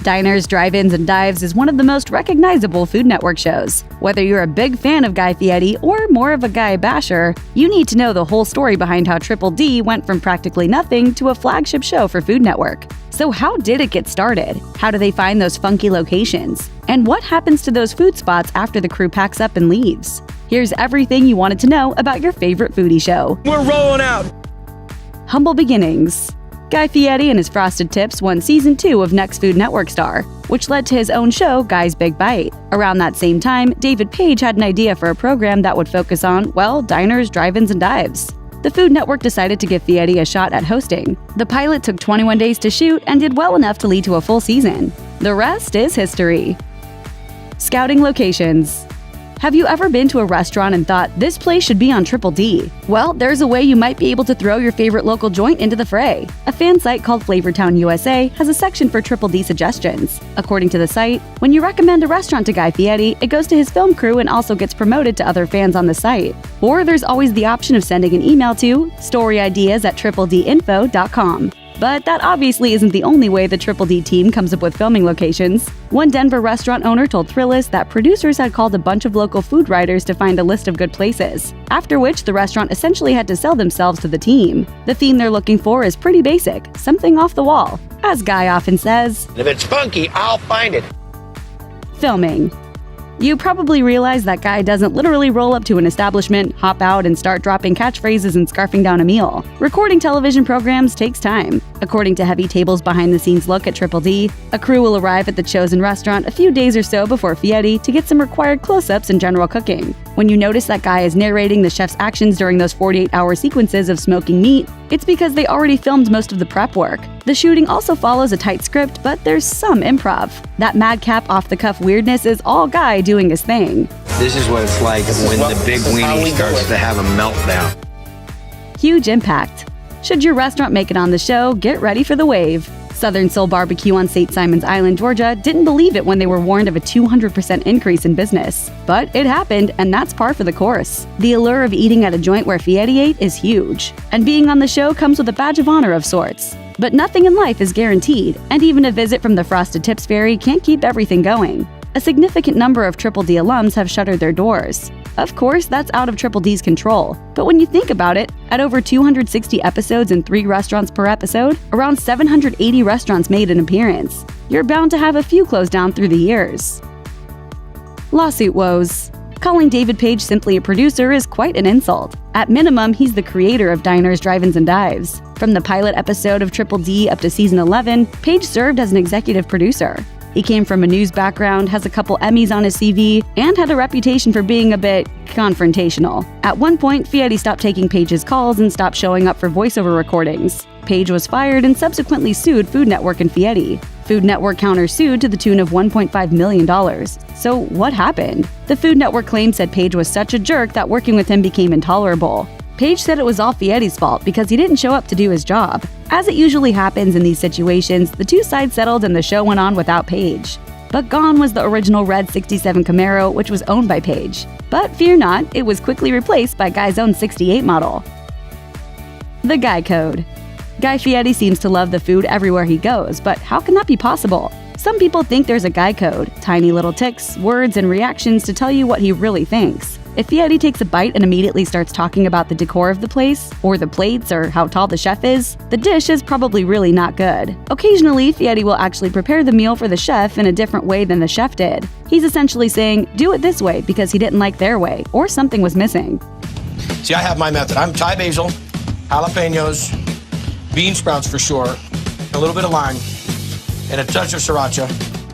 Diners, Drive-Ins, and Dives is one of the most recognizable Food Network shows. Whether you're a big fan of Guy Fieri or more of a Guy basher, you need to know the whole story behind how Triple D went from practically nothing to a flagship show for Food Network. So how did it get started? How do they find those funky locations? And what happens to those food spots after the crew packs up and leaves? Here's everything you wanted to know about your favorite foodie show. We're rolling out! Humble beginnings. Guy Fieri and his Frosted Tips won Season 2 of Next Food Network star, which led to his own show, Guy's Big Bite. Around that same time, David Page had an idea for a program that would focus on, well, diners, drive-ins, and dives. The Food Network decided to give Fieri a shot at hosting. The pilot took 21 days to shoot and did well enough to lead to a full season. The rest is history. Scouting locations. Have you ever been to a restaurant and thought, this place should be on Triple D? Well, there's a way you might be able to throw your favorite local joint into the fray. A fan site called Flavortown USA has a section for Triple D suggestions. According to the site, when you recommend a restaurant to Guy Fieri, it goes to his film crew and also gets promoted to other fans on the site. Or there's always the option of sending an email to storyideas@tripledinfo.com. But that obviously isn't the only way the Triple D team comes up with filming locations. One Denver restaurant owner told Thrillist that producers had called a bunch of local food writers to find a list of good places, after which the restaurant essentially had to sell themselves to the team. The theme they're looking for is pretty basic, something off the wall. As Guy often says, If it's funky, I'll find it. filming. You probably realize that Guy doesn't literally roll up to an establishment, hop out, and start dropping catchphrases and scarfing down a meal. Recording television programs takes time. According to Heavy Table's behind-the-scenes look at Triple D, a crew will arrive at the chosen restaurant a few days or so before Fieri to get some required close-ups and general cooking. When you notice that Guy is narrating the chef's actions during those 48-hour sequences of smoking meat, it's because they already filmed most of the prep work. The shooting also follows a tight script, but there's some improv. That madcap off-the-cuff weirdness is all Guy doing his thing. This is what it's like when the big weenie starts to have a meltdown. Huge impact. Should your restaurant make it on the show, get ready for the wave. Southern Soul Barbecue on St. Simons Island, Georgia didn't believe it when they were warned of a 200% increase in business. But it happened, and that's par for the course. The allure of eating at a joint where Fieri ate is huge. And being on the show comes with a badge of honor of sorts. But nothing in life is guaranteed, and even a visit from the Frosted Tips Fairy can't keep everything going. A significant number of Triple D alums have shuttered their doors. Of course, that's out of Triple D's control. But when you think about it, at over 260 episodes and 3 restaurants per episode, around 780 restaurants made an appearance. You're bound to have a few close down through the years. Lawsuit woes. Calling David Page simply a producer is quite an insult. At minimum, he's the creator of Diners, Drive-Ins, and Dives. From the pilot episode of Triple D up to Season 11, Page served as an executive producer. He came from a news background, has a couple Emmys on his CV, and had a reputation for being a bit confrontational. At one point, Fieri stopped taking Page's calls and stopped showing up for voiceover recordings. Page was fired and subsequently sued Food Network and Fieri. Food Network countersued to the tune of $1.5 million. So what happened? The Food Network claim said Page was such a jerk that working with him became intolerable. Page said it was all Fieri's fault because he didn't show up to do his job. As it usually happens in these situations, the two sides settled and the show went on without Page. But gone was the original red 67 Camaro, which was owned by Page. But fear not, it was quickly replaced by Guy's own 68 model. The Guy Code. Guy Fieri seems to love the food everywhere he goes, but how can that be possible? Some people think there's a Guy Code, tiny little tics, words, and reactions to tell you what he really thinks. If Fieri takes a bite and immediately starts talking about the decor of the place, or the plates, or how tall the chef is, the dish is probably really not good. Occasionally, Fieri will actually prepare the meal for the chef in a different way than the chef did. He's essentially saying, do it this way because he didn't like their way, or something was missing. See, I have my method. I'm Thai basil, jalapenos, bean sprouts for sure, a little bit of lime, and a touch of sriracha.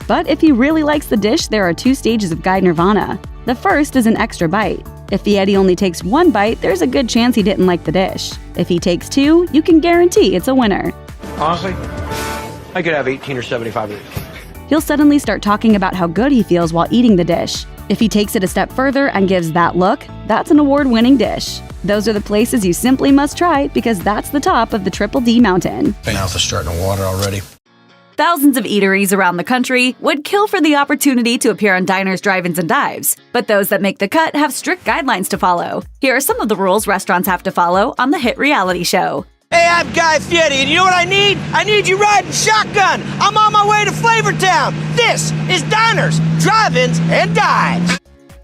But if he really likes the dish, there are 2 stages of Guy Nirvana. The first is an extra bite. If Fieri only takes 1 bite, there's a good chance he didn't like the dish. If he takes 2, you can guarantee it's a winner. Honestly, I could have 18 or 75 of these. He'll suddenly start talking about how good he feels while eating the dish. If he takes it a step further and gives that look, that's an award-winning dish. Those are the places you simply must try because that's the top of the Triple D mountain. My mouth is starting to water already. Thousands of eateries around the country would kill for the opportunity to appear on Diners, Drive-Ins, and Dives. But those that make the cut have strict guidelines to follow. Here are some of the rules restaurants have to follow on the hit reality show. Hey, I'm Guy Fieri, and you know what I need? I need you riding shotgun. I'm on my way to Flavortown. This is Diners, Drive-Ins, and Dives.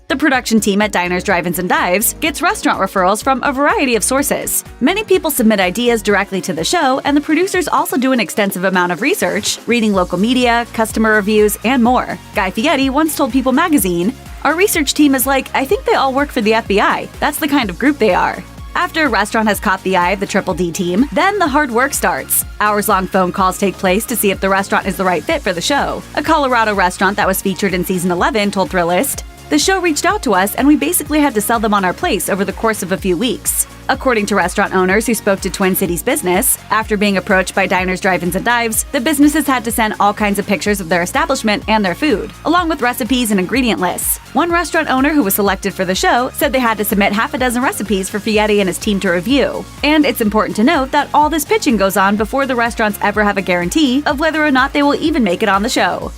The production team at Diners, Drive-Ins, and Dives gets restaurant referrals from a variety of sources. Many people submit ideas directly to the show, and the producers also do an extensive amount of research, reading local media, customer reviews, and more. Guy Fieri once told People magazine, "Our research team is like, I think they all work for the FBI. That's the kind of group they are." After a restaurant has caught the eye of the Triple D team, then the hard work starts. Hours-long phone calls take place to see if the restaurant is the right fit for the show. A Colorado restaurant that was featured in Season 11 told Thrillist, "The show reached out to us and we basically had to sell them on our place over the course of a few weeks." According to restaurant owners who spoke to Twin Cities Business, after being approached by Diners, Drive-Ins, and Dives, the businesses had to send all kinds of pictures of their establishment and their food, along with recipes and ingredient lists. One restaurant owner who was selected for the show said they had to submit half a dozen recipes for Fieri and his team to review. And it's important to note that all this pitching goes on before the restaurants ever have a guarantee of whether or not they will even make it on the show.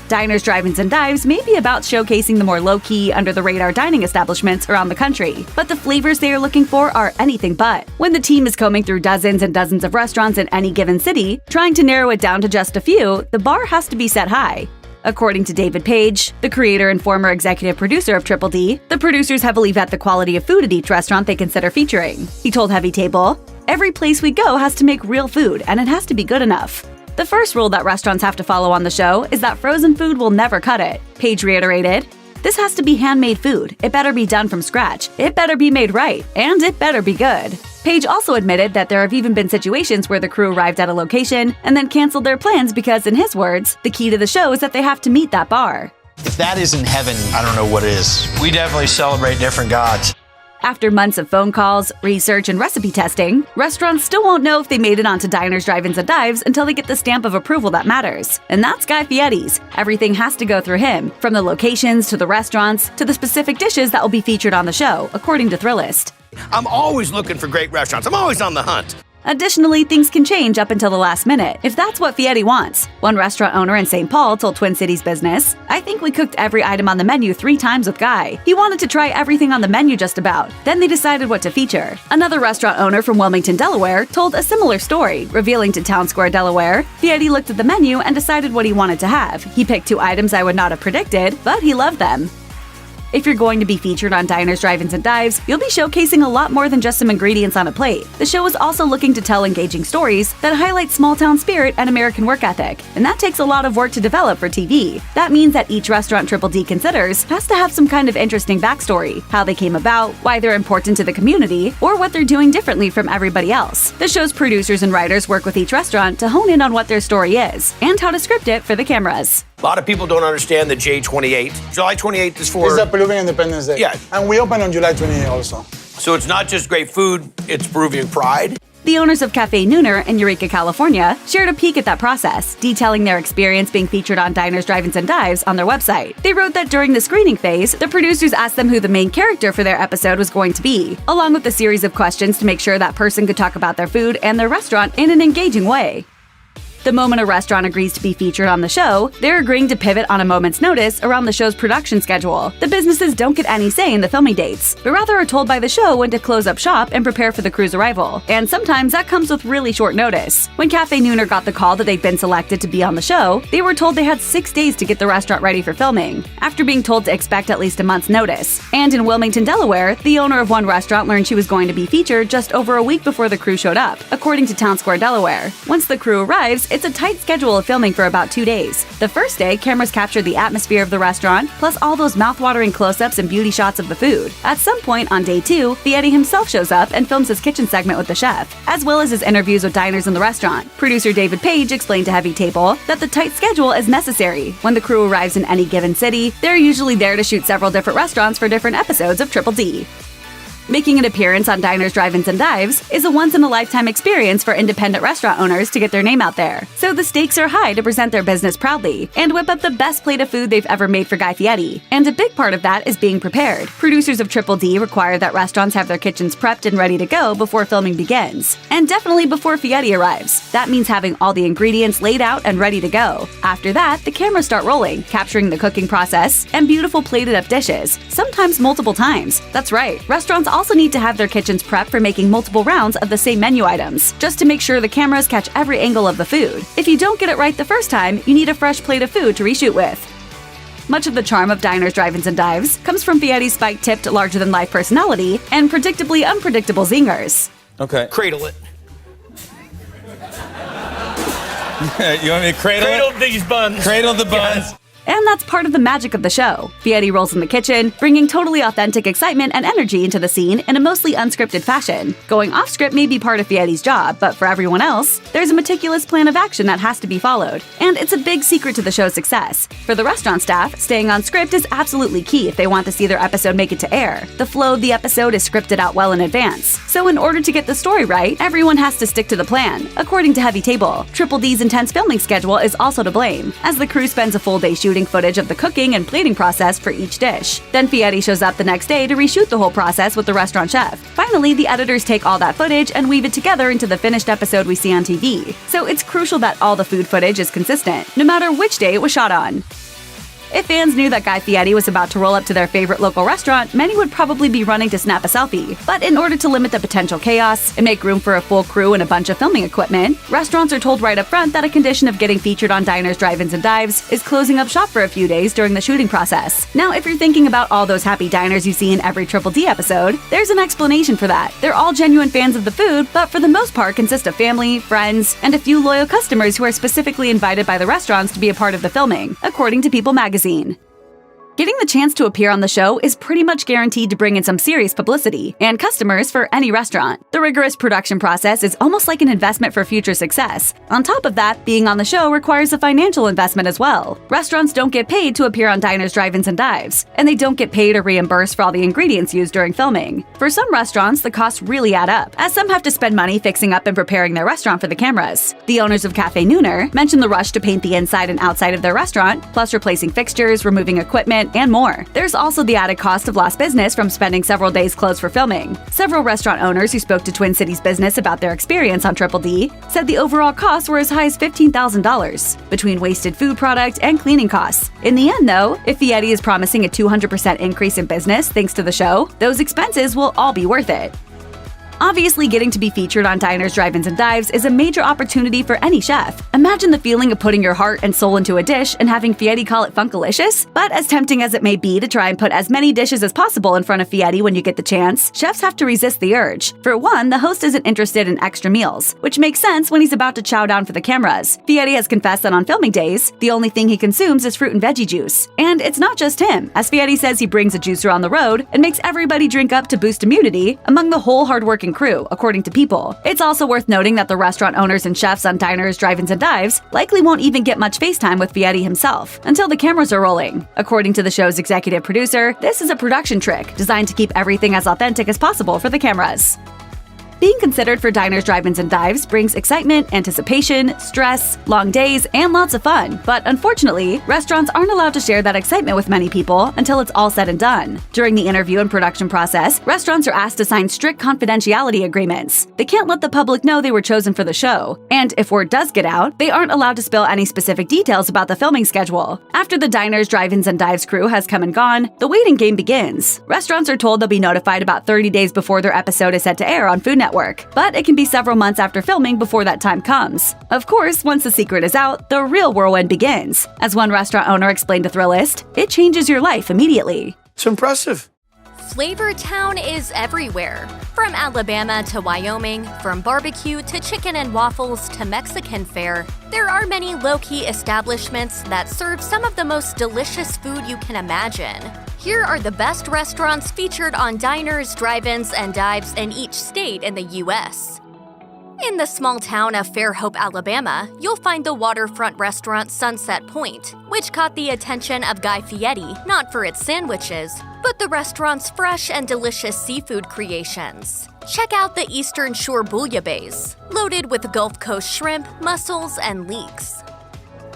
Diners, Drive-Ins, and Dives may be about showcasing the more low-key, under-the-radar dining establishments around the country, but the flavors they are looking for are anything but. When the team is combing through dozens and dozens of restaurants in any given city, trying to narrow it down to just a few, the bar has to be set high. According to David Page, the creator and former executive producer of Triple D, the producers heavily vet the quality of food at each restaurant they consider featuring. He told Heavy Table, "Every place we go has to make real food, and it has to be good enough." The first rule that restaurants have to follow on the show is that frozen food will never cut it. Page reiterated, "This has to be handmade food. It better be done from scratch. It better be made right. And it better be good." Page also admitted that there have even been situations where the crew arrived at a location and then canceled their plans because, in his words, the key to the show is that they have to meet that bar. If that isn't heaven, I don't know what is. We definitely celebrate different gods. After months of phone calls, research, and recipe testing, restaurants still won't know if they made it onto Diners, Drive-Ins, and Dives until they get the stamp of approval that matters. And that's Guy Fieri's. Everything has to go through him, from the locations to the restaurants to the specific dishes that will be featured on the show, according to Thrillist. I'm always looking for great restaurants. I'm always on the hunt. Additionally, things can change up until the last minute, if that's what Fieri wants. One restaurant owner in St. Paul told Twin Cities Business, "I think we cooked every item on the menu 3 times with Guy. He wanted to try everything on the menu just about. Then they decided what to feature." Another restaurant owner from Wilmington, Delaware, told a similar story, revealing to Town Square, Delaware, "Fieri looked at the menu and decided what he wanted to have. He picked 2 items I would not have predicted, but he loved them." If you're going to be featured on Diners, Drive-Ins, and Dives, you'll be showcasing a lot more than just some ingredients on a plate. The show is also looking to tell engaging stories that highlight small-town spirit and American work ethic, and that takes a lot of work to develop for TV. That means that each restaurant Triple D considers has to have some kind of interesting backstory, how they came about, why they're important to the community, or what they're doing differently from everybody else. The show's producers and writers work with each restaurant to hone in on what their story is, and how to script it for the cameras. A lot of people don't understand the J28. July 28th is for... It's the Peruvian Independence Day. Yeah. And we open on July 28th also. So it's not just great food, it's Peruvian pride. The owners of Cafe Nooner in Eureka, California, shared a peek at that process, detailing their experience being featured on Diners, Drive-Ins, and Dives on their website. They wrote that during the screening phase, the producers asked them who the main character for their episode was going to be, along with a series of questions to make sure that person could talk about their food and their restaurant in an engaging way. The moment a restaurant agrees to be featured on the show, they're agreeing to pivot on a moment's notice around the show's production schedule. The businesses don't get any say in the filming dates, but rather are told by the show when to close up shop and prepare for the crew's arrival. And sometimes that comes with really short notice. When Cafe Nooner got the call that they'd been selected to be on the show, they were told they had 6 days to get the restaurant ready for filming, after being told to expect at least a month's notice. And in Wilmington, Delaware, the owner of one restaurant learned she was going to be featured just over a week before the crew showed up, according to Town Square, Delaware. Once the crew arrives, it's a tight schedule of filming for about 2 days. The first day, cameras captured the atmosphere of the restaurant, plus all those mouth-watering close-ups and beauty shots of the food. At some point on day 2, Fieri himself shows up and films his kitchen segment with the chef, as well as his interviews with diners in the restaurant. Producer David Page explained to Heavy Table that the tight schedule is necessary. When the crew arrives in any given city, they're usually there to shoot several different restaurants for different episodes of Triple D. Making an appearance on Diners, Drive-Ins, and Dives is a once-in-a-lifetime experience for independent restaurant owners to get their name out there. So the stakes are high to present their business proudly and whip up the best plate of food they've ever made for Guy Fieri. And a big part of that is being prepared. Producers of Triple D require that restaurants have their kitchens prepped and ready to go before filming begins. And definitely before Fieri arrives. That means having all the ingredients laid out and ready to go. After that, the cameras start rolling, capturing the cooking process and beautiful plated-up dishes, sometimes multiple times. That's right, restaurants also need to have their kitchens prepped for making multiple rounds of the same menu items, just to make sure the cameras catch every angle of the food. If you don't get it right the first time, you need a fresh plate of food to reshoot with. Much of the charm of diners, drive-ins, and dives comes from Fieri's spike-tipped, larger-than-life personality and predictably unpredictable zingers. Okay. Cradle it. You want me to cradle these buns. Cradle the buns. Yes. And that's part of the magic of the show. Fieri rolls in the kitchen, bringing totally authentic excitement and energy into the scene in a mostly unscripted fashion. Going off script may be part of Fieri's job, but for everyone else, there's a meticulous plan of action that has to be followed. And it's a big secret to the show's success. For the restaurant staff, staying on script is absolutely key if they want to see their episode make it to air. The flow of the episode is scripted out well in advance. So in order to get the story right, everyone has to stick to the plan. According to Heavy Table, Triple D's intense filming schedule is also to blame, as the crew spends a full day shooting footage of the cooking and plating process for each dish. Then Fieri shows up the next day to reshoot the whole process with the restaurant chef. Finally, the editors take all that footage and weave it together into the finished episode we see on TV. So it's crucial that all the food footage is consistent, no matter which day it was shot on. If fans knew that Guy Fieri was about to roll up to their favorite local restaurant, many would probably be running to snap a selfie. But in order to limit the potential chaos and make room for a full crew and a bunch of filming equipment, restaurants are told right up front that a condition of getting featured on diners, drive-ins, and dives is closing up shop for a few days during the shooting process. Now, if you're thinking about all those happy diners you see in every Triple D episode, there's an explanation for that. They're all genuine fans of the food, but for the most part consist of family, friends, and a few loyal customers who are specifically invited by the restaurants to be a part of the filming, according to People magazine. Getting the chance to appear on the show is pretty much guaranteed to bring in some serious publicity and customers for any restaurant. The rigorous production process is almost like an investment for future success. On top of that, being on the show requires a financial investment as well. Restaurants don't get paid to appear on diners, drive-ins, and dives, and they don't get paid or reimbursed for all the ingredients used during filming. For some restaurants, the costs really add up, as some have to spend money fixing up and preparing their restaurant for the cameras. The owners of Cafe Nooner mentioned the rush to paint the inside and outside of their restaurant, plus replacing fixtures, removing equipment, and more. There's also the added cost of lost business from spending several days closed for filming. Several restaurant owners who spoke to Twin Cities Business about their experience on Triple D said the overall costs were as high as $15,000 between wasted food product and cleaning costs. In the end, though, if Fieri is promising a 200% increase in business thanks to the show, those expenses will all be worth it. Obviously, getting to be featured on diners, drive-ins, and dives is a major opportunity for any chef. Imagine the feeling of putting your heart and soul into a dish and having Fieri call it Funkalicious. But as tempting as it may be to try and put as many dishes as possible in front of Fieri when you get the chance, chefs have to resist the urge. For one, the host isn't interested in extra meals, which makes sense when he's about to chow down for the cameras. Fieri has confessed that on filming days, the only thing he consumes is fruit and veggie juice. And it's not just him, as Fieri says he brings a juicer on the road and makes everybody drink up to boost immunity among the whole hardworking crew, according to People. It's also worth noting that the restaurant owners and chefs on diners, drive-ins, and dives likely won't even get much FaceTime with Fieri himself until the cameras are rolling. According to the show's executive producer, this is a production trick designed to keep everything as authentic as possible for the cameras. Being considered for diners, drive-ins, and dives brings excitement, anticipation, stress, long days, and lots of fun. But unfortunately, restaurants aren't allowed to share that excitement with many people until it's all said and done. During the interview and production process, restaurants are asked to sign strict confidentiality agreements. They can't let the public know they were chosen for the show. And if word does get out, they aren't allowed to spill any specific details about the filming schedule. After the diners, drive-ins, and dives crew has come and gone, the waiting game begins. Restaurants are told they'll be notified about 30 days before their episode is set to air on Food Network. But it can be several months after filming before that time comes. Of course, once the secret is out, the real whirlwind begins. As one restaurant owner explained to Thrillist, it changes your life immediately. It's impressive. Flavor Town is everywhere. From Alabama to Wyoming, from barbecue to chicken and waffles to Mexican fare, there are many low-key establishments that serve some of the most delicious food you can imagine. Here are the best restaurants featured on diners, drive-ins, and dives in each state in the U.S. In the small town of Fairhope, Alabama, you'll find the waterfront restaurant Sunset Point, which caught the attention of Guy Fieri not for its sandwiches, but the restaurant's fresh and delicious seafood creations. Check out the Eastern Shore Bouillabaisse, loaded with Gulf Coast shrimp, mussels, and leeks.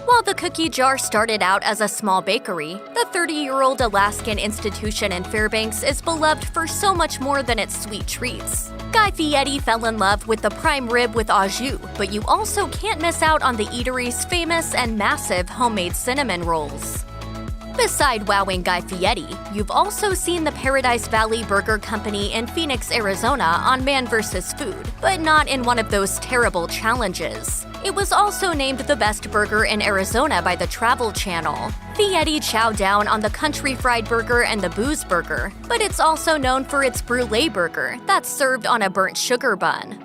While the cookie jar started out as a small bakery, the 30-year-old Alaskan institution in Fairbanks is beloved for so much more than its sweet treats. Guy Fieri fell in love with the prime rib with au jus, but you also can't miss out on the eatery's famous and massive homemade cinnamon rolls. Beside wowing Guy Fieri, you've also seen the Paradise Valley Burger Company in Phoenix, Arizona on Man vs. Food, but not in one of those terrible challenges. It was also named the best burger in Arizona by the Travel Channel. Fieri chowed down on the Country Fried Burger and the Booze Burger, but it's also known for its Brulee Burger that's served on a burnt sugar bun.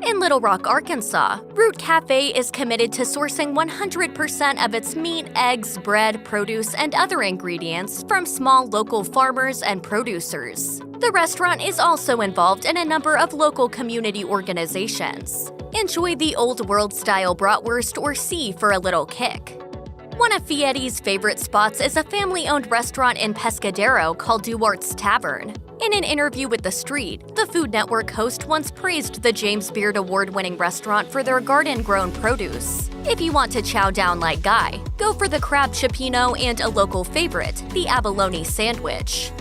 In Little Rock, Arkansas, Root Cafe is committed to sourcing 100% of its meat, eggs, bread, produce, and other ingredients from small local farmers and producers. The restaurant is also involved in a number of local community organizations. Enjoy the old world-style bratwurst or C for a little kick. One of Fieri's favorite spots is a family-owned restaurant in Pescadero called Duarte's Tavern. In an interview with The Street, the Food Network host once praised the James Beard Award-winning restaurant for their garden-grown produce. If you want to chow down like Guy, go for the crab cioppino and a local favorite, the abalone sandwich.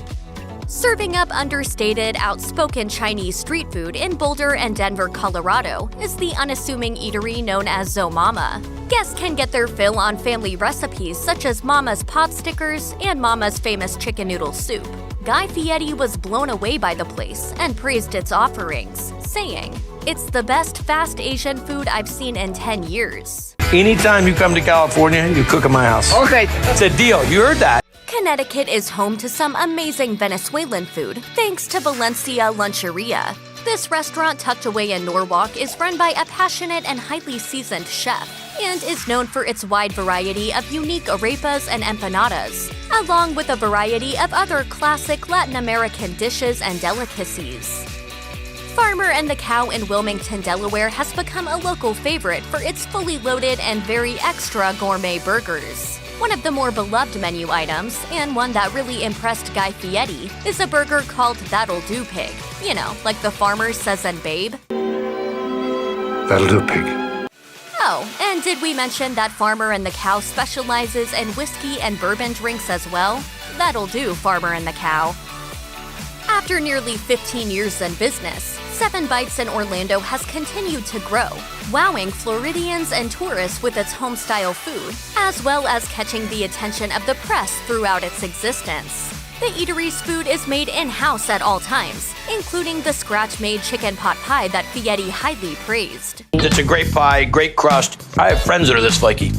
Serving up understated, outspoken Chinese street food in Boulder and Denver, Colorado, is the unassuming eatery known as Zo Mama. Guests can get their fill on family recipes such as Mama's pot stickers and Mama's famous chicken noodle soup. Guy Fieri was blown away by the place and praised its offerings, saying, "It's the best fast Asian food I've seen in 10 years." Anytime you come to California, you cook at my house. Okay. It's a deal. You heard that. Connecticut is home to some amazing Venezuelan food thanks to Valencia Luncheria. This restaurant tucked away in Norwalk is run by a passionate and highly seasoned chef and is known for its wide variety of unique arepas and empanadas, along with a variety of other classic Latin American dishes and delicacies. Farmer and the Cow in Wilmington, Delaware has become a local favorite for its fully loaded and very extra gourmet burgers. One of the more beloved menu items, and one that really impressed Guy Fieri, is a burger called That'll Do Pig. You know, like the farmer says in Babe. That'll do, pig. Oh, and did we mention that Farmer and the Cow specializes in whiskey and bourbon drinks as well? That'll do, Farmer and the Cow. After nearly 15 years in business, Seven Bites in Orlando has continued to grow, wowing Floridians and tourists with its home-style food, as well as catching the attention of the press throughout its existence. The eatery's food is made in-house at all times, including the scratch-made chicken pot pie that Fieri highly praised. It's a great pie, great crust. I have friends that are this flaky.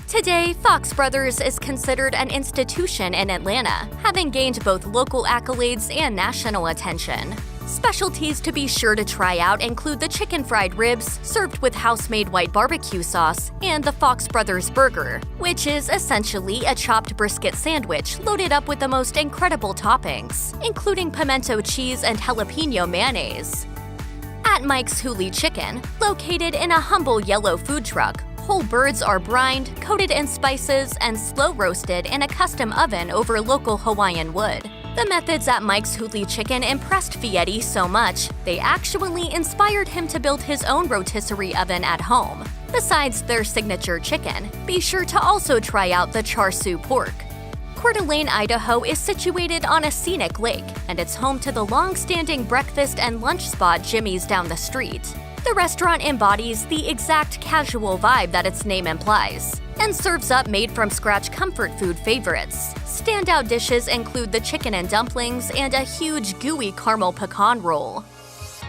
Today, Fox Brothers is considered an institution in Atlanta, having gained both local accolades and national attention. Specialties to be sure to try out include the chicken fried ribs, served with house-made white barbecue sauce, and the Fox Brothers Burger, which is essentially a chopped brisket sandwich loaded up with the most incredible toppings, including pimento cheese and jalapeno mayonnaise. At Mike's Huli Chicken, located in a humble yellow food truck, whole birds are brined, coated in spices, and slow-roasted in a custom oven over local Hawaiian wood. The methods at Mike's Huli Chicken impressed Fieri so much, they actually inspired him to build his own rotisserie oven at home. Besides their signature chicken, be sure to also try out the char siu pork. Coeur d'Alene, Idaho is situated on a scenic lake, and it's home to the long-standing breakfast and lunch spot Jimmy's down the street. The restaurant embodies the exact casual vibe that its name implies, and serves up made-from-scratch comfort food favorites. Standout dishes include the chicken and dumplings and a huge gooey caramel pecan roll.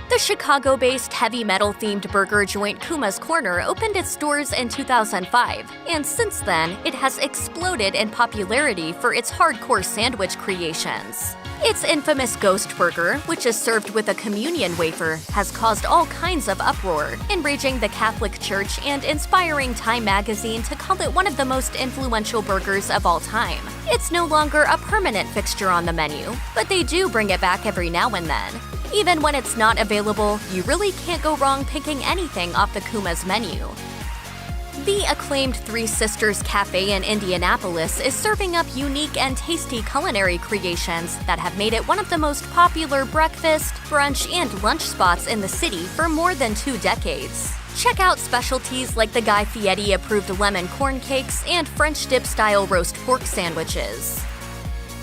The Chicago-based heavy metal-themed burger joint Kuma's Corner opened its doors in 2005, and since then, it has exploded in popularity for its hardcore sandwich creations. Its infamous Ghost Burger, which is served with a communion wafer, has caused all kinds of uproar, enraging the Catholic Church and inspiring Time magazine to call it one of the most influential burgers of all time. It's no longer a permanent fixture on the menu, but they do bring it back every now and then. Even when it's not available, you really can't go wrong picking anything off the Kuma's menu. The acclaimed Three Sisters Cafe in Indianapolis is serving up unique and tasty culinary creations that have made it one of the most popular breakfast, brunch, and lunch spots in the city for more than 2 decades. Check out specialties like the Guy Fieri-approved lemon corn cakes and French dip-style roast pork sandwiches.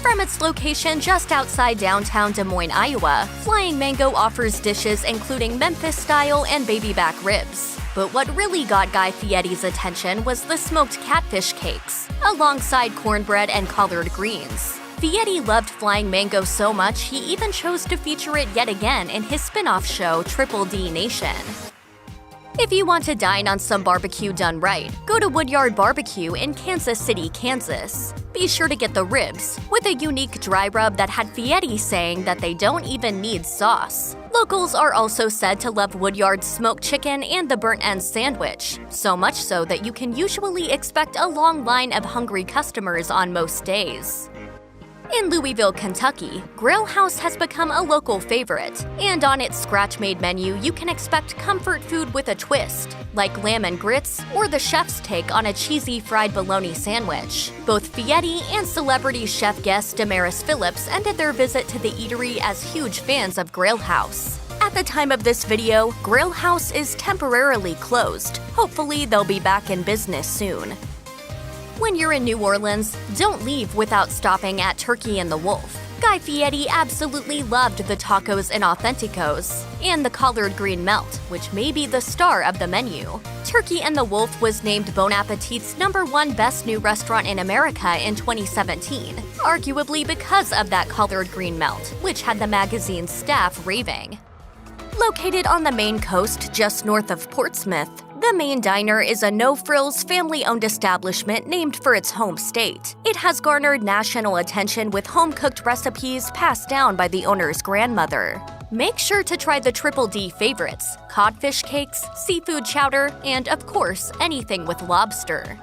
From its location just outside downtown Des Moines, Iowa, Flying Mango offers dishes including Memphis-style and baby back ribs. But what really got Guy Fieri's attention was the smoked catfish cakes, alongside cornbread and collard greens. Fieri loved flying mango so much he even chose to feature it yet again in his spin-off show Triple D Nation. If you want to dine on some barbecue done right, go to Woodyard Barbecue in Kansas City, Kansas. Be sure to get the ribs, with a unique dry rub that had Fieri saying that they don't even need sauce. Locals are also said to love Woodyard's smoked chicken and the burnt ends sandwich, so much so that you can usually expect a long line of hungry customers on most days. In Louisville, Kentucky, Grill House has become a local favorite, and on its scratch-made menu you can expect comfort food with a twist, like lamb and grits or the chef's take on a cheesy fried bologna sandwich. Both Fieri and celebrity chef guest Damaris Phillips ended their visit to the eatery as huge fans of Grill House. At the time of this video, Grill House is temporarily closed. Hopefully they'll be back in business soon. When you're in New Orleans, don't leave without stopping at Turkey and the Wolf. Guy Fieri absolutely loved the tacos and authenticos, and the collard green melt, which may be the star of the menu. Turkey and the Wolf was named Bon Appetit's #1 best new restaurant in America in 2017, arguably because of that collard green melt, which had the magazine's staff raving. Located on the Maine coast just north of Portsmouth, the Maine Diner is a no-frills, family-owned establishment named for its home state. It has garnered national attention with home-cooked recipes passed down by the owner's grandmother. Make sure to try the Triple D favorites: codfish cakes, seafood chowder, and, of course, anything with lobster.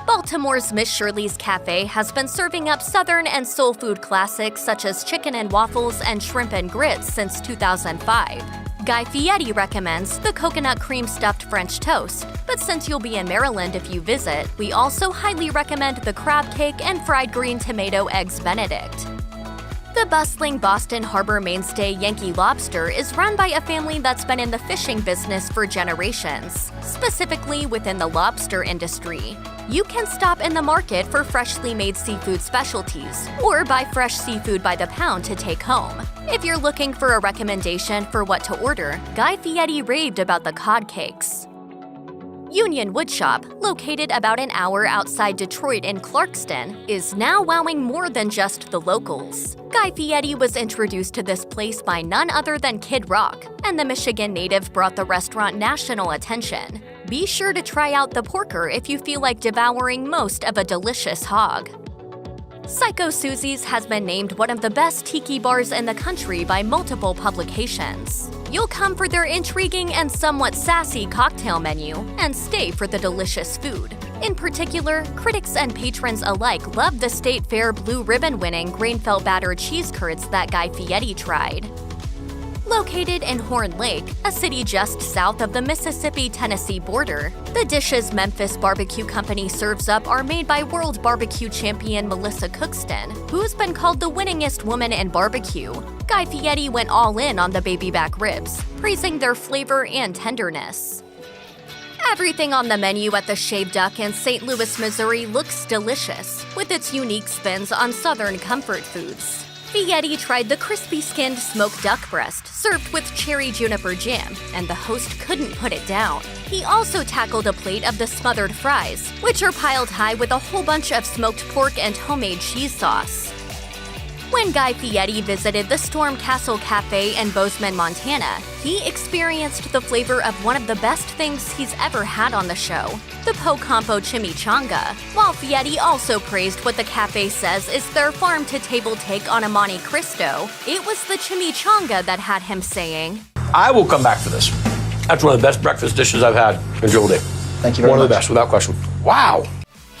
Baltimore's Miss Shirley's Cafe has been serving up Southern and soul food classics such as chicken and waffles and shrimp and grits since 2005. Guy Fieri recommends the coconut cream stuffed French toast, but since you'll be in Maryland if you visit, we also highly recommend the crab cake and fried green tomato eggs Benedict. The bustling Boston Harbor mainstay Yankee Lobster is run by a family that's been in the fishing business for generations, specifically within the lobster industry. You can stop in the market for freshly made seafood specialties, or buy fresh seafood by the pound to take home. If you're looking for a recommendation for what to order, Guy Fieri raved about the cod cakes. Union Woodshop, located about an hour outside Detroit in Clarkston, is now wowing more than just the locals. Guy Fieri was introduced to this place by none other than Kid Rock, and the Michigan native brought the restaurant national attention. Be sure to try out the porker if you feel like devouring most of a delicious hog. Psycho Susie's has been named one of the best tiki bars in the country by multiple publications. You'll come for their intriguing and somewhat sassy cocktail menu, and stay for the delicious food. In particular, critics and patrons alike loved the State Fair Blue Ribbon-winning grain-felt battered cheese curds that Guy Fieri tried. Located in Horn Lake, a city just south of the Mississippi-Tennessee border, the dishes Memphis Barbecue Company serves up are made by world barbecue champion Melissa Cookston, who's been called the winningest woman in barbecue. Guy Fieri went all in on the baby back ribs, praising their flavor and tenderness. Everything on the menu at the Shaved Duck in St. Louis, Missouri looks delicious, with its unique spins on Southern comfort foods. Fieri tried the crispy-skinned smoked duck breast, served with cherry juniper jam, and the host couldn't put it down. He also tackled a plate of the smothered fries, which are piled high with a whole bunch of smoked pork and homemade cheese sauce. When Guy Fieri visited the Storm Castle Cafe in Bozeman, Montana, he experienced the flavor of one of the best things he's ever had on the show, the Po-Compo chimichanga. While Fieri also praised what the cafe says is their farm-to-table take on a Monte Cristo, it was the chimichanga that had him saying, I will come back for this. That's one of the best breakfast dishes I've had in Jewel Day. Thank you very much. One of the best, without question. Wow.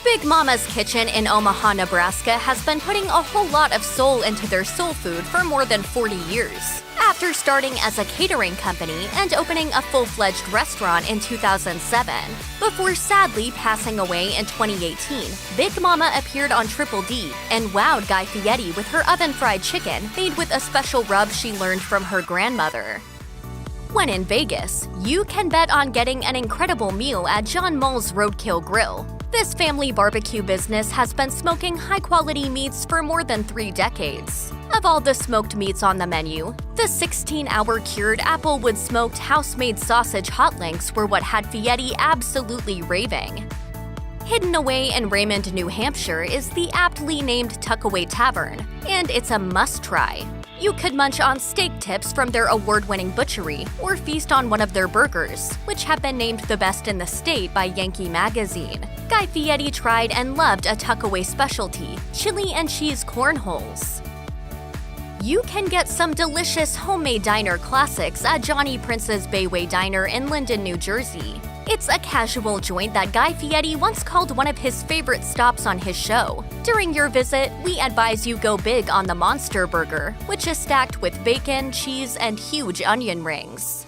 Big Mama's Kitchen in Omaha, Nebraska has been putting a whole lot of soul into their soul food for more than 40 years. After starting as a catering company and opening a full-fledged restaurant in 2007, before sadly passing away in 2018, Big Mama appeared on Triple D and wowed Guy Fieri with her oven-fried chicken made with a special rub she learned from her grandmother. When in Vegas, you can bet on getting an incredible meal at John Mull's Roadkill Grill. This family barbecue business has been smoking high-quality meats for more than 3 decades. Of all the smoked meats on the menu, the 16-hour cured applewood smoked house-made sausage hot links were what had Fieri absolutely raving. Hidden away in Raymond, New Hampshire is the aptly named Tuckaway Tavern, and it's a must-try. You could munch on steak tips from their award-winning butchery or feast on one of their burgers, which have been named the best in the state by Yankee Magazine. Guy Fieri tried and loved a Tuckaway specialty, chili and cheese cornholes. You can get some delicious homemade diner classics at Johnny Prince's Bayway Diner in Linden, New Jersey. It's a casual joint that Guy Fieri once called one of his favorite stops on his show. During your visit, we advise you go big on the Monster Burger, which is stacked with bacon, cheese, and huge onion rings.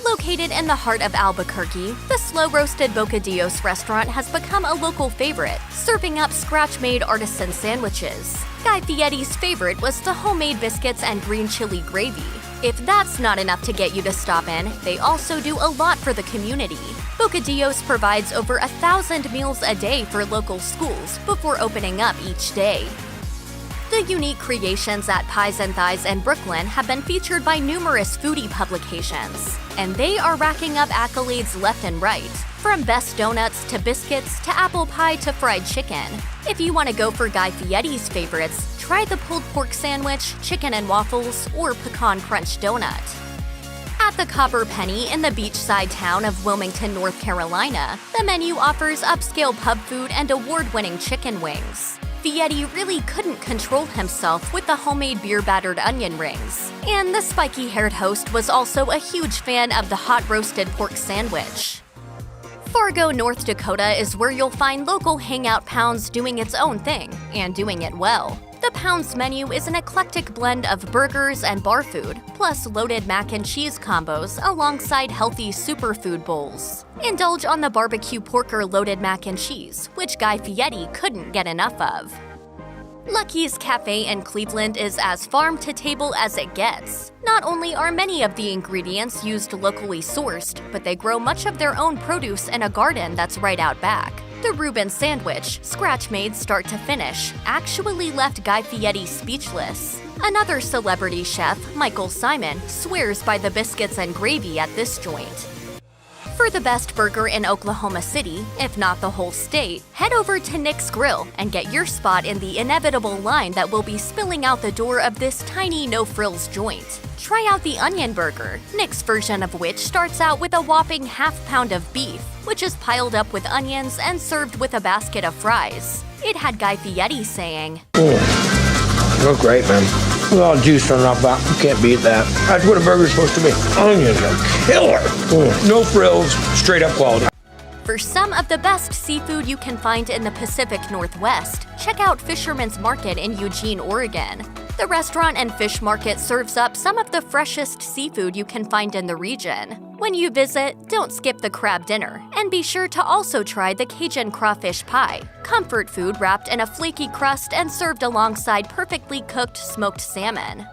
Located in the heart of Albuquerque, the slow-roasted Bocadillos restaurant has become a local favorite, serving up scratch-made artisan sandwiches. Guy Fieri's favorite was the homemade biscuits and green chili gravy. If that's not enough to get you to stop in, they also do a lot for the community. Bocadillos provides over 1,000 meals a day for local schools before opening up each day. The unique creations at Pies and Thighs in Brooklyn have been featured by numerous foodie publications, and they are racking up accolades left and right, from best donuts to biscuits to apple pie to fried chicken. If you want to go for Guy Fieri's favorites, try the pulled pork sandwich, chicken and waffles, or pecan crunch donut. At the Copper Penny in the beachside town of Wilmington, North Carolina, the menu offers upscale pub food and award-winning chicken wings. Fieri really couldn't control himself with the homemade beer-battered onion rings, and the spiky-haired host was also a huge fan of the hot roasted pork sandwich. Fargo, North Dakota is where you'll find local Hangout Pounds doing its own thing, and doing it well. The Pounds menu is an eclectic blend of burgers and bar food, plus loaded mac and cheese combos alongside healthy superfood bowls. Indulge on the barbecue porker loaded mac and cheese, which Guy Fieri couldn't get enough of. Lucky's Cafe in Cleveland is as farm-to-table as it gets. Not only are many of the ingredients used locally sourced, but they grow much of their own produce in a garden that's right out back. The Reuben sandwich, scratch-made start to finish, actually left Guy Fieri speechless. Another celebrity chef, Michael Simon, swears by the biscuits and gravy at this joint. For the best burger in Oklahoma City, if not the whole state, head over to Nick's Grill and get your spot in the inevitable line that will be spilling out the door of this tiny no-frills joint. Try out the onion burger, Nick's version of which starts out with a whopping half-pound of beef, which is piled up with onions and served with a basket of fries. It had Guy Fieri saying, Look great, man. With all juice on top back, you can't beat that. That's what a burger's supposed to be. Onions are killer. No frills, straight up quality. For some of the best seafood you can find in the Pacific Northwest, check out Fisherman's Market in Eugene, Oregon. The restaurant and fish market serves up some of the freshest seafood you can find in the region. When you visit, don't skip the crab dinner, and be sure to also try the Cajun crawfish pie, comfort food wrapped in a flaky crust and served alongside perfectly cooked smoked salmon.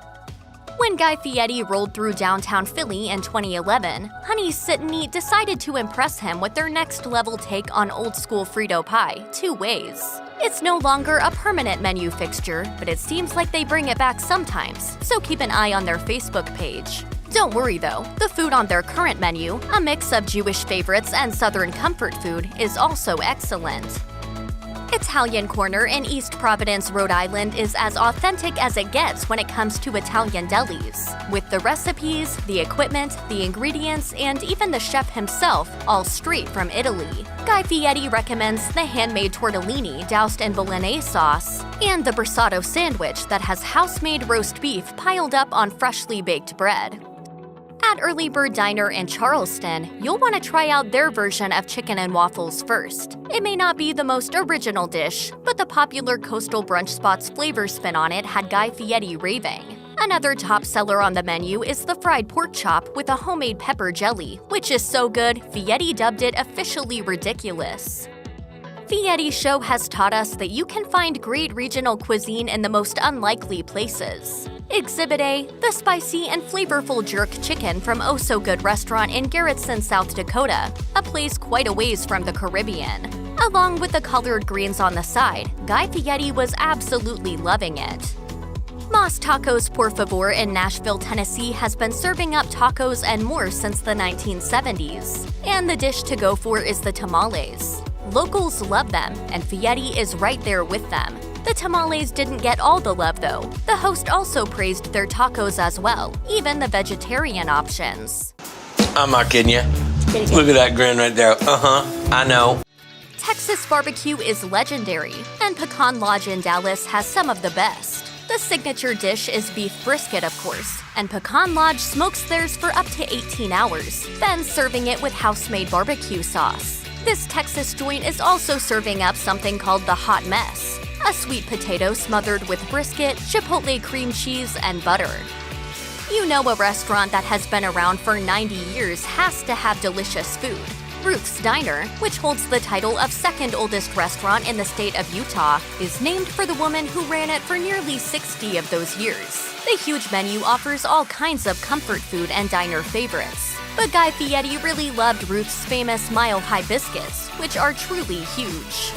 When Guy Fieri rolled through downtown Philly in 2011, Honey's Sit and Eat decided to impress him with their next-level take on old-school Frito pie, 2 ways. It's no longer a permanent menu fixture, but it seems like they bring it back sometimes, so keep an eye on their Facebook page. Don't worry though, the food on their current menu, a mix of Jewish favorites and Southern comfort food, is also excellent. Italian Corner in East Providence, Rhode Island is as authentic as it gets when it comes to Italian delis, with the recipes, the equipment, the ingredients, and even the chef himself all straight from Italy. Guy Fieri recommends the handmade tortellini doused in bolognese sauce, and the brissato sandwich that has house-made roast beef piled up on freshly baked bread. At Early Bird Diner in Charleston, you'll want to try out their version of chicken and waffles first. It may not be the most original dish, but the popular Coastal Brunch Spot's flavor spin on it had Guy Fieri raving. Another top seller on the menu is the fried pork chop with a homemade pepper jelly, which is so good, Fieri dubbed it officially ridiculous. Fieri's show has taught us that you can find great regional cuisine in the most unlikely places. Exhibit A, the spicy and flavorful jerk chicken from Oh So Good restaurant in Garrettson, South Dakota, a place quite a ways from the Caribbean. Along with the colored greens on the side, Guy Fieri was absolutely loving it. Moss Tacos Por Favor in Nashville, Tennessee has been serving up tacos and more since the 1970s. And the dish to go for is the tamales. Locals love them, and Fieri is right there with them. The tamales didn't get all the love though. The host also praised their tacos as well, even the vegetarian options. I'm not kidding you. Look at that grin right there. I know. Texas barbecue is legendary, and Pecan Lodge in Dallas has some of the best. The signature dish is beef brisket, of course, and Pecan Lodge smokes theirs for up to 18 hours, then serving it with house-made barbecue sauce. This Texas joint is also serving up something called the Hot Mess, a sweet potato smothered with brisket, chipotle cream cheese, and butter. You know a restaurant that has been around for 90 years has to have delicious food. Ruth's Diner, which holds the title of second oldest restaurant in the state of Utah, is named for the woman who ran it for nearly 60 of those years. The huge menu offers all kinds of comfort food and diner favorites. But Guy Fieri really loved Ruth's famous mile-high biscuits, which are truly huge.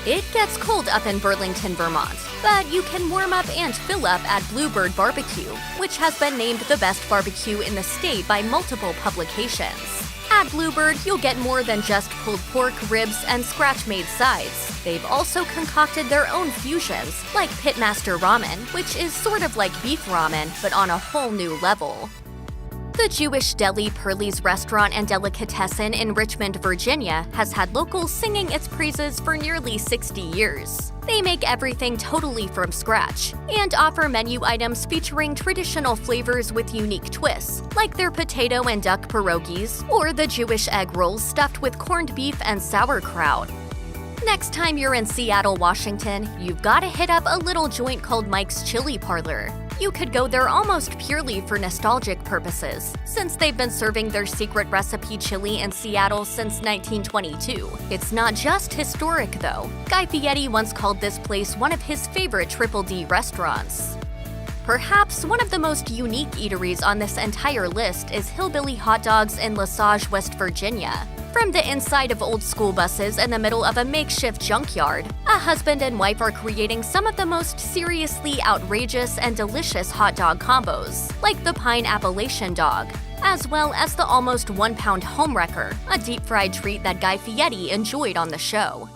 It gets cold up in Burlington, Vermont, but you can warm up and fill up at Bluebird Barbecue, which has been named the best barbecue in the state by multiple publications. At Bluebird, you'll get more than just pulled pork, ribs, and scratch-made sides. They've also concocted their own fusions, like Pitmaster Ramen, which is sort of like beef ramen, but on a whole new level. The Jewish deli Pearlie's Restaurant and Delicatessen in Richmond, Virginia, has had locals singing its praises for nearly 60 years. They make everything totally from scratch and offer menu items featuring traditional flavors with unique twists, like their potato and duck pierogies or the Jewish egg rolls stuffed with corned beef and sauerkraut. Next time you're in Seattle, Washington, you've got to hit up a little joint called Mike's Chili Parlor. You could go there almost purely for nostalgic purposes, since they've been serving their secret recipe chili in Seattle since 1922. It's not just historic, though. Guy Fieri once called this place one of his favorite Triple D restaurants. Perhaps one of the most unique eateries on this entire list is Hillbilly Hot Dogs in Lesage, West Virginia. From the inside of old school buses in the middle of a makeshift junkyard, a husband and wife are creating some of the most seriously outrageous and delicious hot dog combos, like the Pine Appalachian Dog, as well as the almost 1-pound Homewrecker, a deep-fried treat that Guy Fieri enjoyed on the show.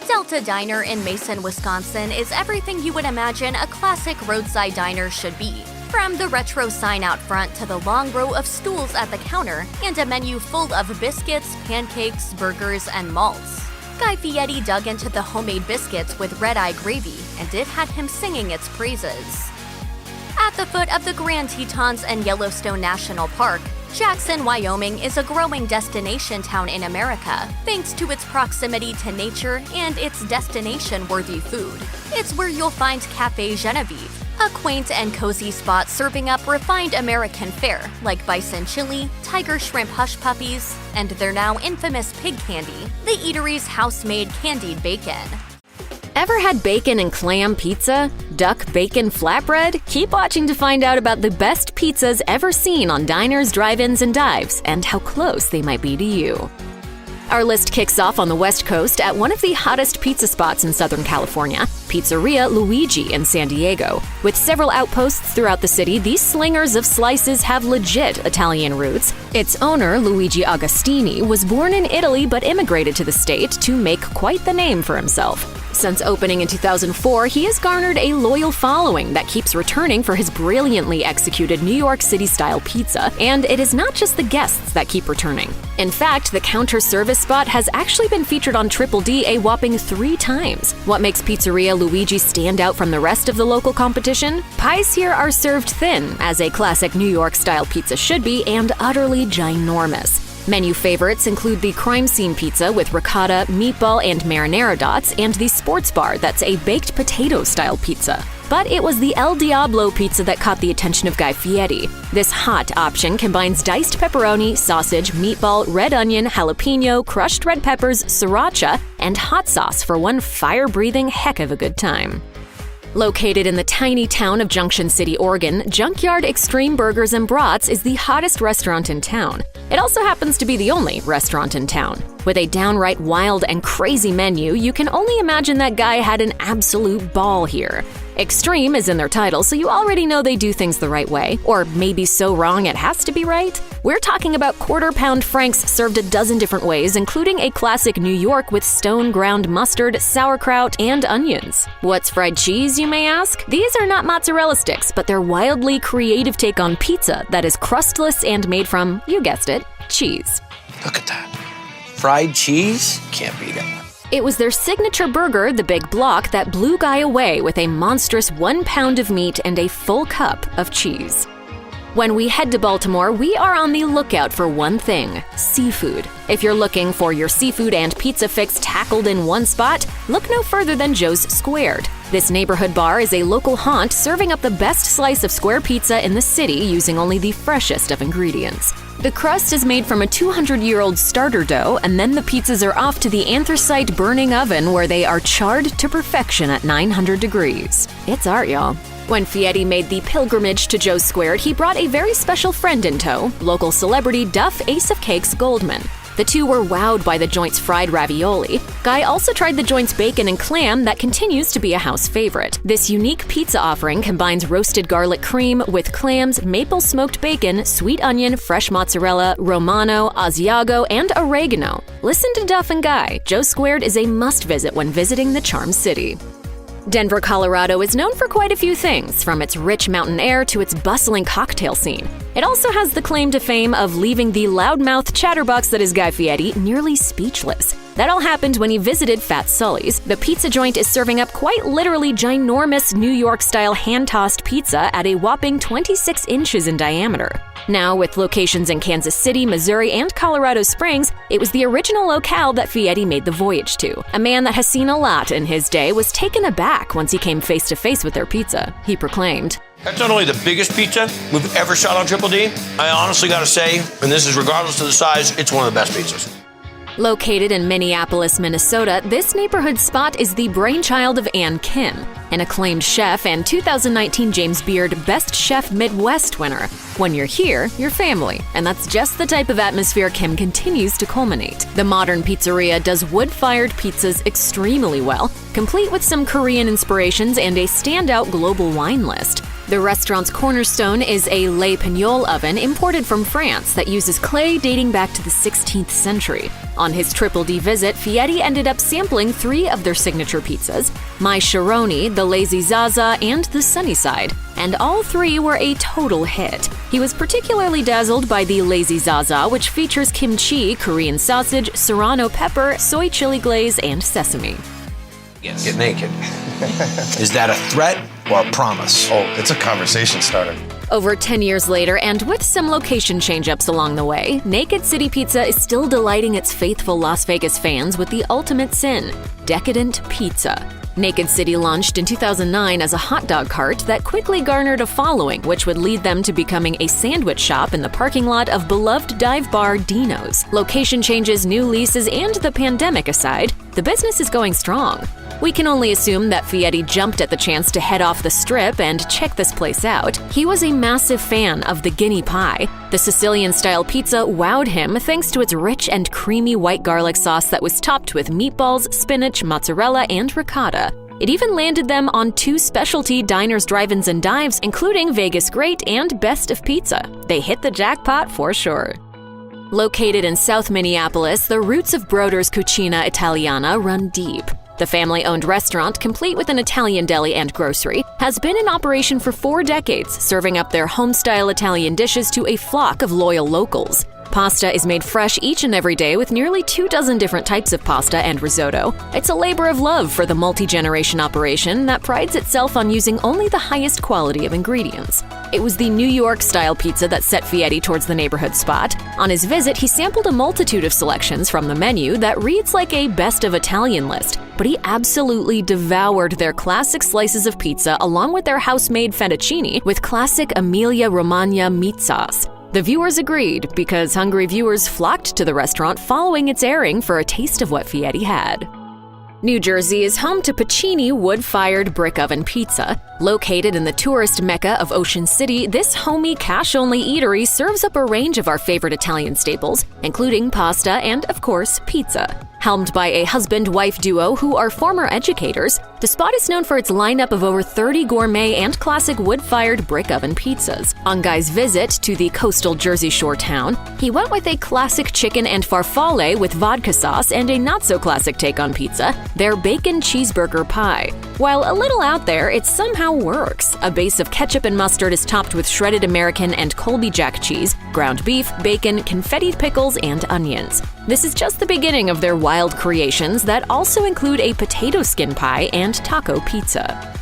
Delta Diner in Mason, Wisconsin is everything you would imagine a classic roadside diner should be. From the retro sign out front to the long row of stools at the counter and a menu full of biscuits, pancakes, burgers, and malts. Guy Fieri dug into the homemade biscuits with red-eye gravy, and it had him singing its praises. At the foot of the Grand Tetons and Yellowstone National Park, Jackson, Wyoming is a growing destination town in America, thanks to its proximity to nature and its destination-worthy food. It's where you'll find Café Genevieve, a quaint and cozy spot serving up refined American fare like bison chili, tiger shrimp hush puppies, and their now infamous pig candy, the eatery's house-made candied bacon. Ever had bacon and clam pizza? Duck bacon flatbread? Keep watching to find out about the best pizzas ever seen on diners, drive-ins, and dives, and how close they might be to you. Our list kicks off on the West Coast at one of the hottest pizza spots in Southern California, Pizzeria Luigi in San Diego. With several outposts throughout the city, these slingers of slices have legit Italian roots. Its owner, Luigi Agostini, was born in Italy but immigrated to the state to make quite the name for himself. Since opening in 2004, he has garnered a loyal following that keeps returning for his brilliantly executed New York City-style pizza, and it is not just the guests that keep returning. In fact, the counter service spot has actually been featured on Triple D a whopping 3 times. What makes Pizzeria Luigi stand out from the rest of the local competition? Pies here are served thin, as a classic New York-style pizza should be, and utterly ginormous. Menu favorites include the crime scene pizza with ricotta, meatball, and marinara dots, and the sports bar that's a baked potato-style pizza. But it was the El Diablo pizza that caught the attention of Guy Fieri. This hot option combines diced pepperoni, sausage, meatball, red onion, jalapeno, crushed red peppers, sriracha, and hot sauce for one fire-breathing heck of a good time. Located in the tiny town of Junction City, Oregon, Junkyard Extreme Burgers and Brats is the hottest restaurant in town. It also happens to be the only restaurant in town. With a downright wild and crazy menu, you can only imagine that guy had an absolute ball here. Extreme is in their title, so you already know they do things the right way, or maybe so wrong it has to be right. We're talking about quarter-pound franks served a dozen different ways, including a classic New York with stone-ground mustard, sauerkraut, and onions. What's fried cheese, you may ask? These are not mozzarella sticks, but they're wildly creative take on pizza that is crustless and made from, you guessed it, cheese. Look at that. Fried cheese? Can't beat it. It was their signature burger, the Big Block, that blew Guy away with a monstrous 1 pound of meat and a full cup of cheese. When we head to Baltimore, we are on the lookout for one thing: seafood. If you're looking for your seafood and pizza fix tackled in one spot, look no further than Joe's Squared. This neighborhood bar is a local haunt serving up the best slice of square pizza in the city using only the freshest of ingredients. The crust is made from a 200-year-old starter dough, and then the pizzas are off to the anthracite burning oven where they are charred to perfection at 900 degrees. It's art, y'all. When Fieri made the pilgrimage to Joe's Squared, he brought a very special friend in tow, local celebrity Duff Ace of Cakes Goldman. The two were wowed by the joint's fried ravioli. Guy also tried the joint's bacon and clam that continues to be a house favorite. This unique pizza offering combines roasted garlic cream with clams, maple smoked bacon, sweet onion, fresh mozzarella, Romano, Asiago, and oregano. Listen to Duff and Guy. Joe's Squared is a must-visit when visiting the Charm City. Denver, Colorado is known for quite a few things, from its rich mountain air to its bustling cocktail scene. It also has the claim to fame of leaving the loudmouth chatterbox that is Guy Fieri nearly speechless. That all happened when he visited Fat Sully's. The pizza joint is serving up quite literally ginormous New York-style hand-tossed pizza at a whopping 26 inches in diameter. Now, with locations in Kansas City, Missouri, and Colorado Springs, it was the original locale that Fieri made the voyage to. A man that has seen a lot in his day was taken aback once he came face-to-face with their pizza. He proclaimed, That's not only the biggest pizza we've ever shot on Triple D, I honestly gotta say, and this is regardless of the size, it's one of the best pizzas. Located in Minneapolis, Minnesota, this neighborhood spot is the brainchild of Ann Kim, an acclaimed chef and 2019 James Beard Best Chef Midwest winner. When you're here, you're family, and that's just the type of atmosphere Kim continues to culminate. The modern pizzeria does wood-fired pizzas extremely well, complete with some Korean inspirations and a standout global wine list. The restaurant's cornerstone is a Le Pignol oven imported from France that uses clay dating back to the 16th century. On his Triple D visit, Fieri ended up sampling 3 of their signature pizzas: My Sharoni, the Lazy Zaza, and the Sunnyside, and all 3 were a total hit. He was particularly dazzled by the Lazy Zaza, which features kimchi, Korean sausage, serrano pepper, soy chili glaze, and sesame. Get naked. Is that a threat or a promise? Oh, it's a conversation starter. Over 10 years later, and with some location change-ups along the way, Naked City Pizza is still delighting its faithful Las Vegas fans with the ultimate sin: decadent pizza. Naked City launched in 2009 as a hot dog cart that quickly garnered a following, which would lead them to becoming a sandwich shop in the parking lot of beloved dive bar Dino's. Location changes, new leases, and the pandemic aside, the business is going strong. We can only assume that Fieri jumped at the chance to head off the strip and check this place out. He was a massive fan of the guinea pie. The Sicilian-style pizza wowed him thanks to its rich and creamy white garlic sauce that was topped with meatballs, spinach, mozzarella, and ricotta. It even landed them on 2 specialty diners, drive-ins, and dives, including Vegas Great and Best of Pizza. They hit the jackpot for sure. Located in South Minneapolis, the roots of Broder's Cucina Italiana run deep. The family-owned restaurant, complete with an Italian deli and grocery, has been in operation for 4 decades, serving up their home-style Italian dishes to a flock of loyal locals. Pasta is made fresh each and every day with nearly 24 different types of pasta and risotto. It's a labor of love for the multi-generation operation that prides itself on using only the highest quality of ingredients. It was the New York-style pizza that set Fieri towards the neighborhood spot. On his visit, he sampled a multitude of selections from the menu that reads like a best of Italian list, but he absolutely devoured their classic slices of pizza along with their house-made fettuccine with classic Emilia-Romagna meat sauce. The viewers agreed because hungry viewers flocked to the restaurant following its airing for a taste of what Fieri had. New Jersey is home to Pacini wood-fired brick oven pizza. Located in the tourist mecca of Ocean City, this homey cash-only eatery serves up a range of our favorite Italian staples, including pasta and, of course, pizza. Helmed by a husband-wife duo who are former educators, the spot is known for its lineup of over 30 gourmet and classic wood-fired brick oven pizzas. On Guy's visit to the coastal Jersey Shore town, he went with a classic chicken and farfalle with vodka sauce and a not-so-classic take on pizza, their bacon cheeseburger pie. While a little out there, it somehow works. A base of ketchup and mustard is topped with shredded American and Colby Jack cheese, ground beef, bacon, confettied pickles, and onions. This is just the beginning of their wild creations that also include a potato skin pie and taco pizza.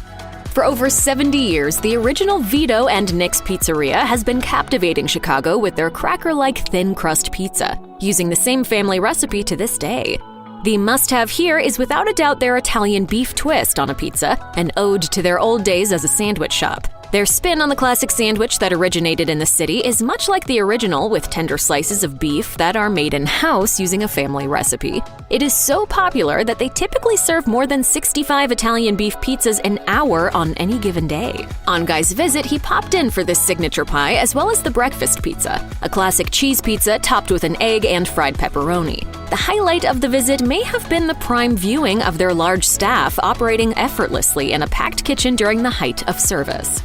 For over 70 years, the original Vito and Nick's Pizzeria has been captivating Chicago with their cracker-like thin crust pizza, using the same family recipe to this day. The must-have here is without a doubt their Italian beef twist on a pizza, an ode to their old days as a sandwich shop. Their spin on the classic sandwich that originated in the city is much like the original, with tender slices of beef that are made in-house using a family recipe. It is so popular that they typically serve more than 65 Italian beef pizzas an hour on any given day. On Guy's visit, he popped in for this signature pie as well as the breakfast pizza, a classic cheese pizza topped with an egg and fried pepperoni. The highlight of the visit may have been the prime viewing of their large staff operating effortlessly in a packed kitchen during the height of service.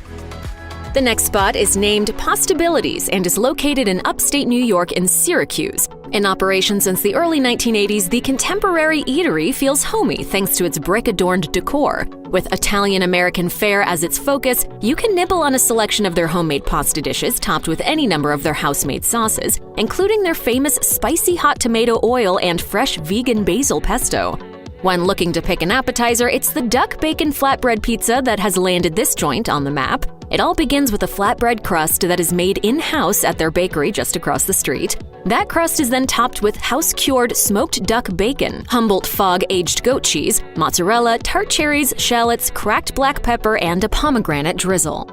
The next spot is named Postabilities and is located in upstate New York in Syracuse. In operation since the early 1980s, the contemporary eatery feels homey thanks to its brick-adorned decor. With Italian-American fare as its focus, you can nibble on a selection of their homemade pasta dishes topped with any number of their house-made sauces, including their famous spicy hot tomato oil and fresh vegan basil pesto. When looking to pick an appetizer, it's the duck bacon flatbread pizza that has landed this joint on the map. It all begins with a flatbread crust that is made in-house at their bakery just across the street. That crust is then topped with house-cured smoked duck bacon, Humboldt fog-aged goat cheese, mozzarella, tart cherries, shallots, cracked black pepper, and a pomegranate drizzle.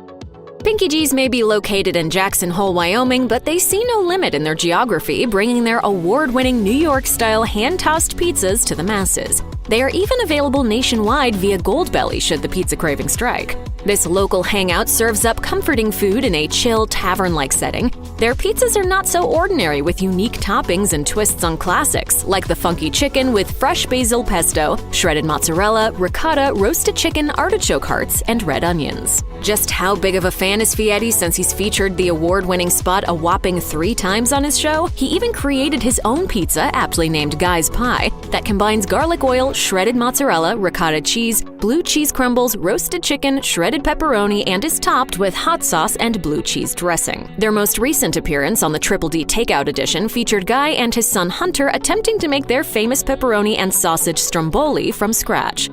Pinky G's may be located in Jackson Hole, Wyoming, but they see no limit in their geography, bringing their award-winning New York-style hand-tossed pizzas to the masses. They are even available nationwide via Goldbelly should the pizza craving strike. This local hangout serves up comforting food in a chill, tavern-like setting. Their pizzas are not so ordinary, with unique toppings and twists on classics, like the funky chicken with fresh basil pesto, shredded mozzarella, ricotta, roasted chicken, artichoke hearts, and red onions. Just how big of a fan is Fieri since he's featured the award-winning spot a whopping 3 times on his show? He even created his own pizza, aptly named Guy's Pie, that combines garlic oil, shredded mozzarella, ricotta cheese, blue cheese crumbles, roasted chicken, shredded pepperoni, and is topped with hot sauce and blue cheese dressing. Their most recent appearance on the Triple D Takeout Edition featured Guy and his son Hunter attempting to make their famous pepperoni and sausage stromboli from scratch.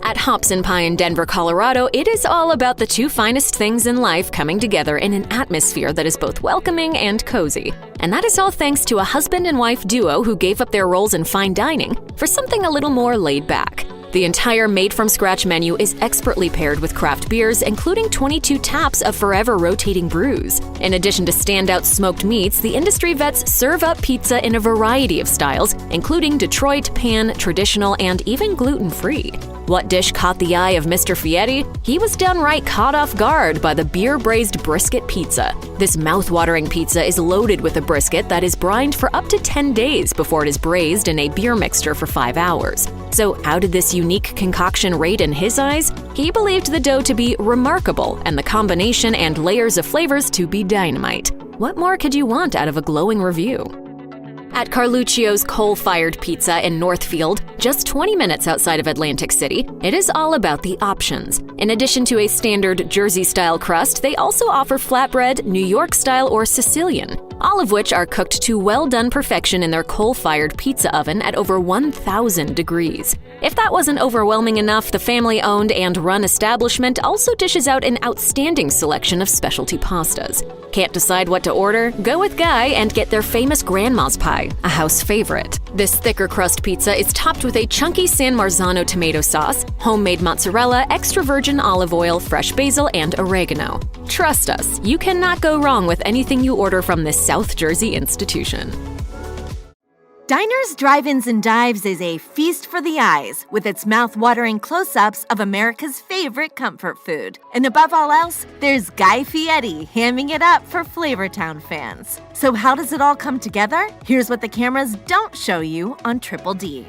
At Hops and Pie in Denver, Colorado, it is all about the 2 finest things in life coming together in an atmosphere that is both welcoming and cozy. And that is all thanks to a husband and wife duo who gave up their roles in fine dining for something a little more laid back. The entire made-from-scratch menu is expertly paired with craft beers, including 22 taps of forever rotating brews. In addition to standout smoked meats, the industry vets serve up pizza in a variety of styles, including Detroit, pan, traditional, and even gluten-free. What dish caught the eye of Mr. Fieri? He was downright caught off guard by the beer-braised brisket pizza. This mouth-watering pizza is loaded with a brisket that is brined for up to 10 days before it is braised in a beer mixture for 5 hours. So how did this unique concoction rate in his eyes? He believed the dough to be remarkable and the combination and layers of flavors to be dynamite. What more could you want out of a glowing review? At Carluccio's Coal-Fired Pizza in Northfield, just 20 minutes outside of Atlantic City, it is all about the options. In addition to a standard Jersey-style crust, they also offer flatbread, New York-style, or Sicilian, all of which are cooked to well-done perfection in their coal-fired pizza oven at over 1,000 degrees. If that wasn't overwhelming enough, the family-owned and run establishment also dishes out an outstanding selection of specialty pastas. Can't decide what to order? Go with Guy and get their famous Grandma's Pie, a house favorite. This thicker crust pizza is topped with a chunky San Marzano tomato sauce, homemade mozzarella, extra virgin olive oil, fresh basil, and oregano. Trust us, you cannot go wrong with anything you order from this South Jersey institution. Diners, Drive-Ins, and Dives is a feast for the eyes with its mouth-watering close-ups of America's favorite comfort food. And above all else, there's Guy Fieri hamming it up for Flavortown fans. So how does it all come together? Here's what the cameras don't show you on Triple D.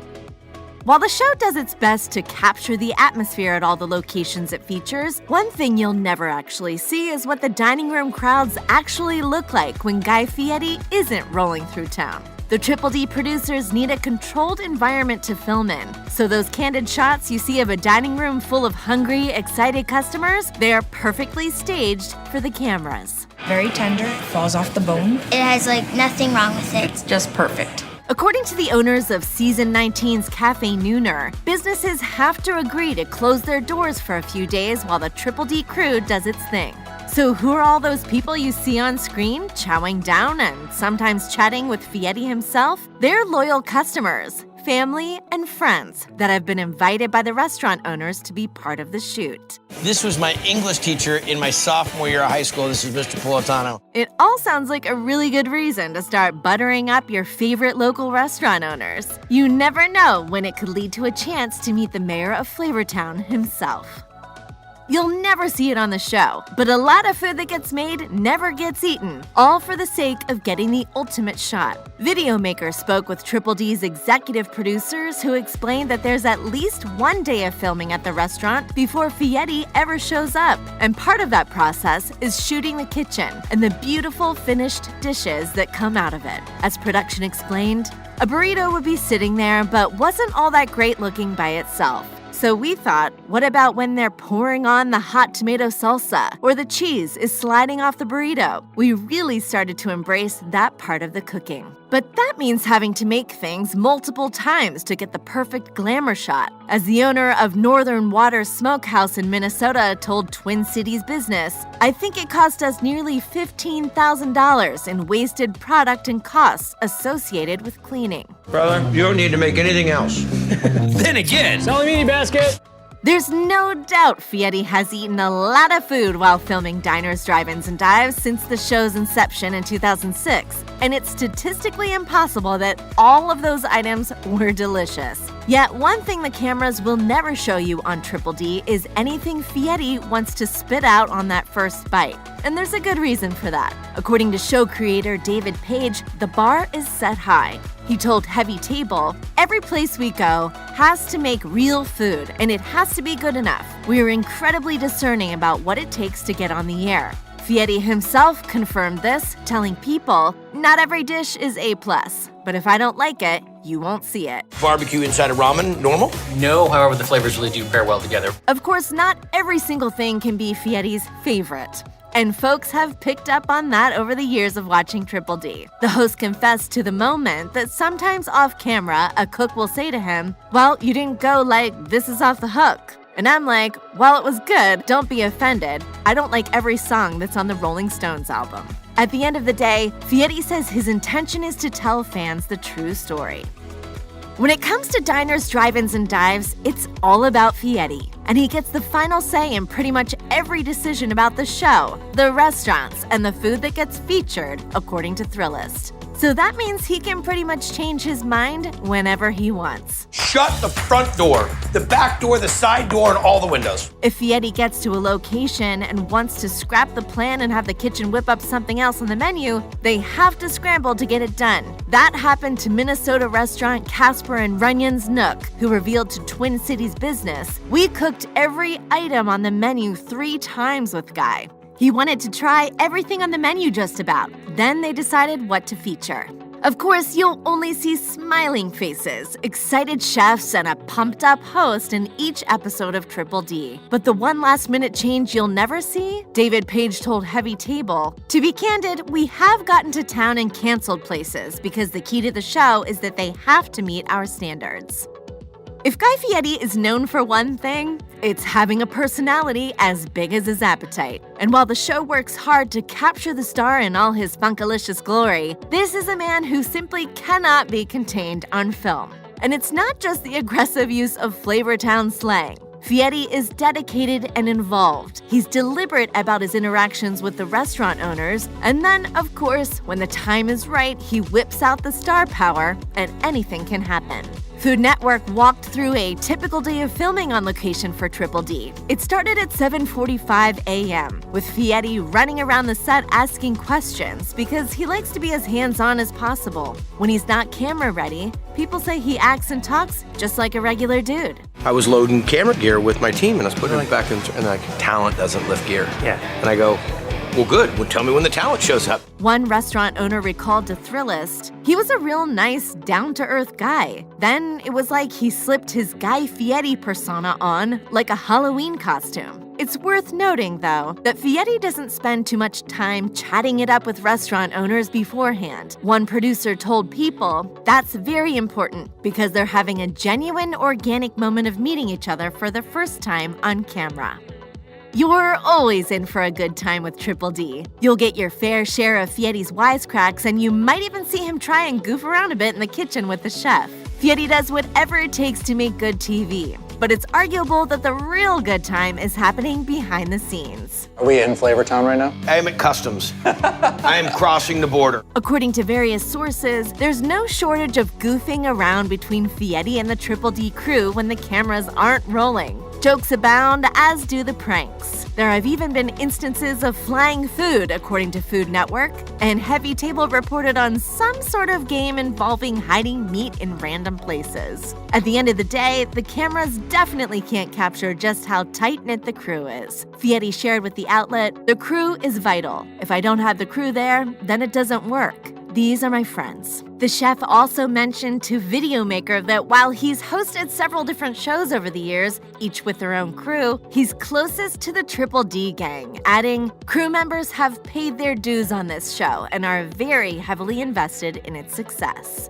While the show does its best to capture the atmosphere at all the locations it features, one thing you'll never actually see is what the dining room crowds actually look like when Guy Fieri isn't rolling through town. The Triple D producers need a controlled environment to film in, so those candid shots you see of a dining room full of hungry, excited customers, they are perfectly staged for the cameras. Very tender, falls off the bone. It has nothing wrong with it. It's just perfect. According to the owners of Season 19's Cafe Nooner, businesses have to agree to close their doors for a few days while the Triple D crew does its thing. So who are all those people you see on screen chowing down and sometimes chatting with Fieri himself? They're loyal customers, family, and friends that have been invited by the restaurant owners to be part of the shoot. This was my English teacher in my sophomore year of high school. This is Mr. Politano. It all sounds like a really good reason to start buttering up your favorite local restaurant owners. You never know when it could lead to a chance to meet the mayor of Flavortown himself. You'll never see it on the show, but a lot of food that gets made never gets eaten, all for the sake of getting the ultimate shot. Videomaker spoke with Triple D's executive producers who explained that there's at least one day of filming at the restaurant before Fieri ever shows up, and part of that process is shooting the kitchen and the beautiful finished dishes that come out of it. As production explained, a burrito would be sitting there but wasn't all that great looking by itself. So we thought, what about when they're pouring on the hot tomato salsa or the cheese is sliding off the burrito? We really started to embrace that part of the cooking. But that means having to make things multiple times to get the perfect glamour shot. As the owner of Northern Water Smokehouse in Minnesota told Twin Cities Business, I think it cost us nearly $15,000 in wasted product and costs associated with cleaning. Brother, you don't need to make anything else. Then again, Salamini basket. There's no doubt Fieri has eaten a lot of food while filming Diners, Drive-Ins, and Dives since the show's inception in 2006, and it's statistically impossible that all of those items were delicious. Yet one thing the cameras will never show you on Triple D is anything Fieri wants to spit out on that first bite. And there's a good reason for that. According to show creator David Page, the bar is set high. He told Heavy Table, every place we go has to make real food and it has to be good enough. We are incredibly discerning about what it takes to get on the air. Fieri himself confirmed this, telling People, not every dish is A+, but if I don't like it, you won't see it. barbecue inside of ramen, normal? No, however, the flavors really do pair well together. Of course, not every single thing can be Fieri's favorite. And folks have picked up on that over the years of watching Triple D. The host confessed to The Moment that sometimes off camera, a cook will say to him, well, you didn't go like, this is off the hook. And I'm like, while it was good, don't be offended. I don't like every song that's on the Rolling Stones album. At the end of the day, Fieri says his intention is to tell fans the true story. When it comes to Diners, Drive-Ins, and Dives, it's all about Fieri. And he gets the final say in pretty much every decision about the show, the restaurants, and the food that gets featured, according to Thrillist. So that means he can pretty much change his mind whenever he wants. Shut the front door, the back door, the side door, and all the windows. If Fieri gets to a location and wants to scrap the plan and have the kitchen whip up something else on the menu, they have to scramble to get it done. That happened to Minnesota restaurant Casper and Runyon's Nook, who revealed to Twin Cities Business, we cooked every item on the menu 3 times with Guy. He wanted to try everything on the menu just about. Then they decided what to feature. Of course, you'll only see smiling faces, excited chefs, and a pumped-up host in each episode of Triple D. But the one last-minute change you'll never see? David Page told Heavy Table, to be candid, we have gotten to town and canceled places because the key to the show is that they have to meet our standards. If Guy Fieri is known for one thing, it's having a personality as big as his appetite. And while the show works hard to capture the star in all his funkalicious glory, this is a man who simply cannot be contained on film. And it's not just the aggressive use of Flavortown slang. Fieri is dedicated and involved. He's deliberate about his interactions with the restaurant owners, and then, of course, when the time is right, he whips out the star power, and anything can happen. Food Network walked through a typical day of filming on location for Triple D. It started at 7:45 a.m., with Fieri running around the set asking questions because he likes to be as hands-on as possible. When he's not camera ready, people say he acts and talks just like a regular dude. I was loading camera gear with my team, and I was putting it back in, and like, talent doesn't lift gear. Yeah. And I go, well, good. Well, tell me when the talent shows up. One restaurant owner recalled to Thrillist, he was a real nice, down-to-earth guy. Then it was like he slipped his Guy Fieri persona on like a Halloween costume. It's worth noting, though, that Fieri doesn't spend too much time chatting it up with restaurant owners beforehand. One producer told People, that's very important because they're having a genuine, organic moment of meeting each other for the first time on camera. You're always in for a good time with Triple D. You'll get your fair share of Fieri's wisecracks, and you might even see him try and goof around a bit in the kitchen with the chef. Fieri does whatever it takes to make good TV, but it's arguable that the real good time is happening behind the scenes. Are we in Flavortown right now? I am at customs. I am crossing the border. According to various sources, there's no shortage of goofing around between Fieri and the Triple D crew when the cameras aren't rolling. Jokes abound, as do the pranks. There have even been instances of flying food, according to Food Network, and Heavy Table reported on some sort of game involving hiding meat in random places. At the end of the day, the cameras definitely can't capture just how tight-knit the crew is. Fieri shared with the outlet, "The crew is vital. If I don't have the crew there, then it doesn't work. These are my friends." The chef also mentioned to Videomaker that while he's hosted several different shows over the years, each with their own crew, he's closest to the Triple D gang, adding, "Crew members have paid their dues on this show and are very heavily invested in its success."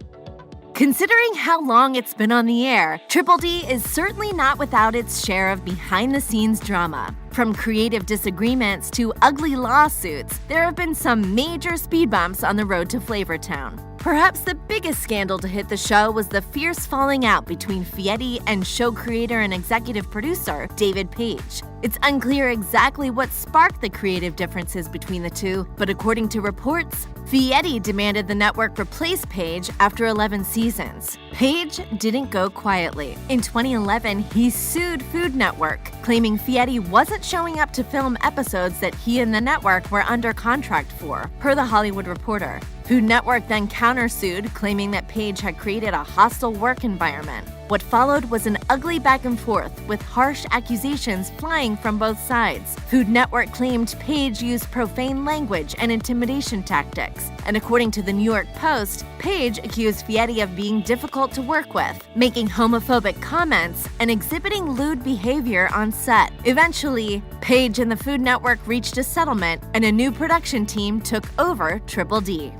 Considering how long it's been on the air, Triple D is certainly not without its share of behind-the-scenes drama. From creative disagreements to ugly lawsuits, there have been some major speed bumps on the road to Flavortown. Perhaps the biggest scandal to hit the show was the fierce falling out between Fieri and show creator and executive producer David Page. It's unclear exactly what sparked the creative differences between the two, but according to reports, Fieri demanded the network replace Page after 11 seasons. Page didn't go quietly. In 2011, he sued Food Network, claiming Fieri wasn't showing up to film episodes that he and the network were under contract for, per The Hollywood Reporter. Food Network then countersued, claiming that Page had created a hostile work environment. What followed was an ugly back and forth, with harsh accusations flying from both sides. Food Network claimed Page used profane language and intimidation tactics. And according to the New York Post, Page accused Fieri of being difficult to work with, making homophobic comments, and exhibiting lewd behavior on set. Eventually, Page and the Food Network reached a settlement, and a new production team took over Triple D.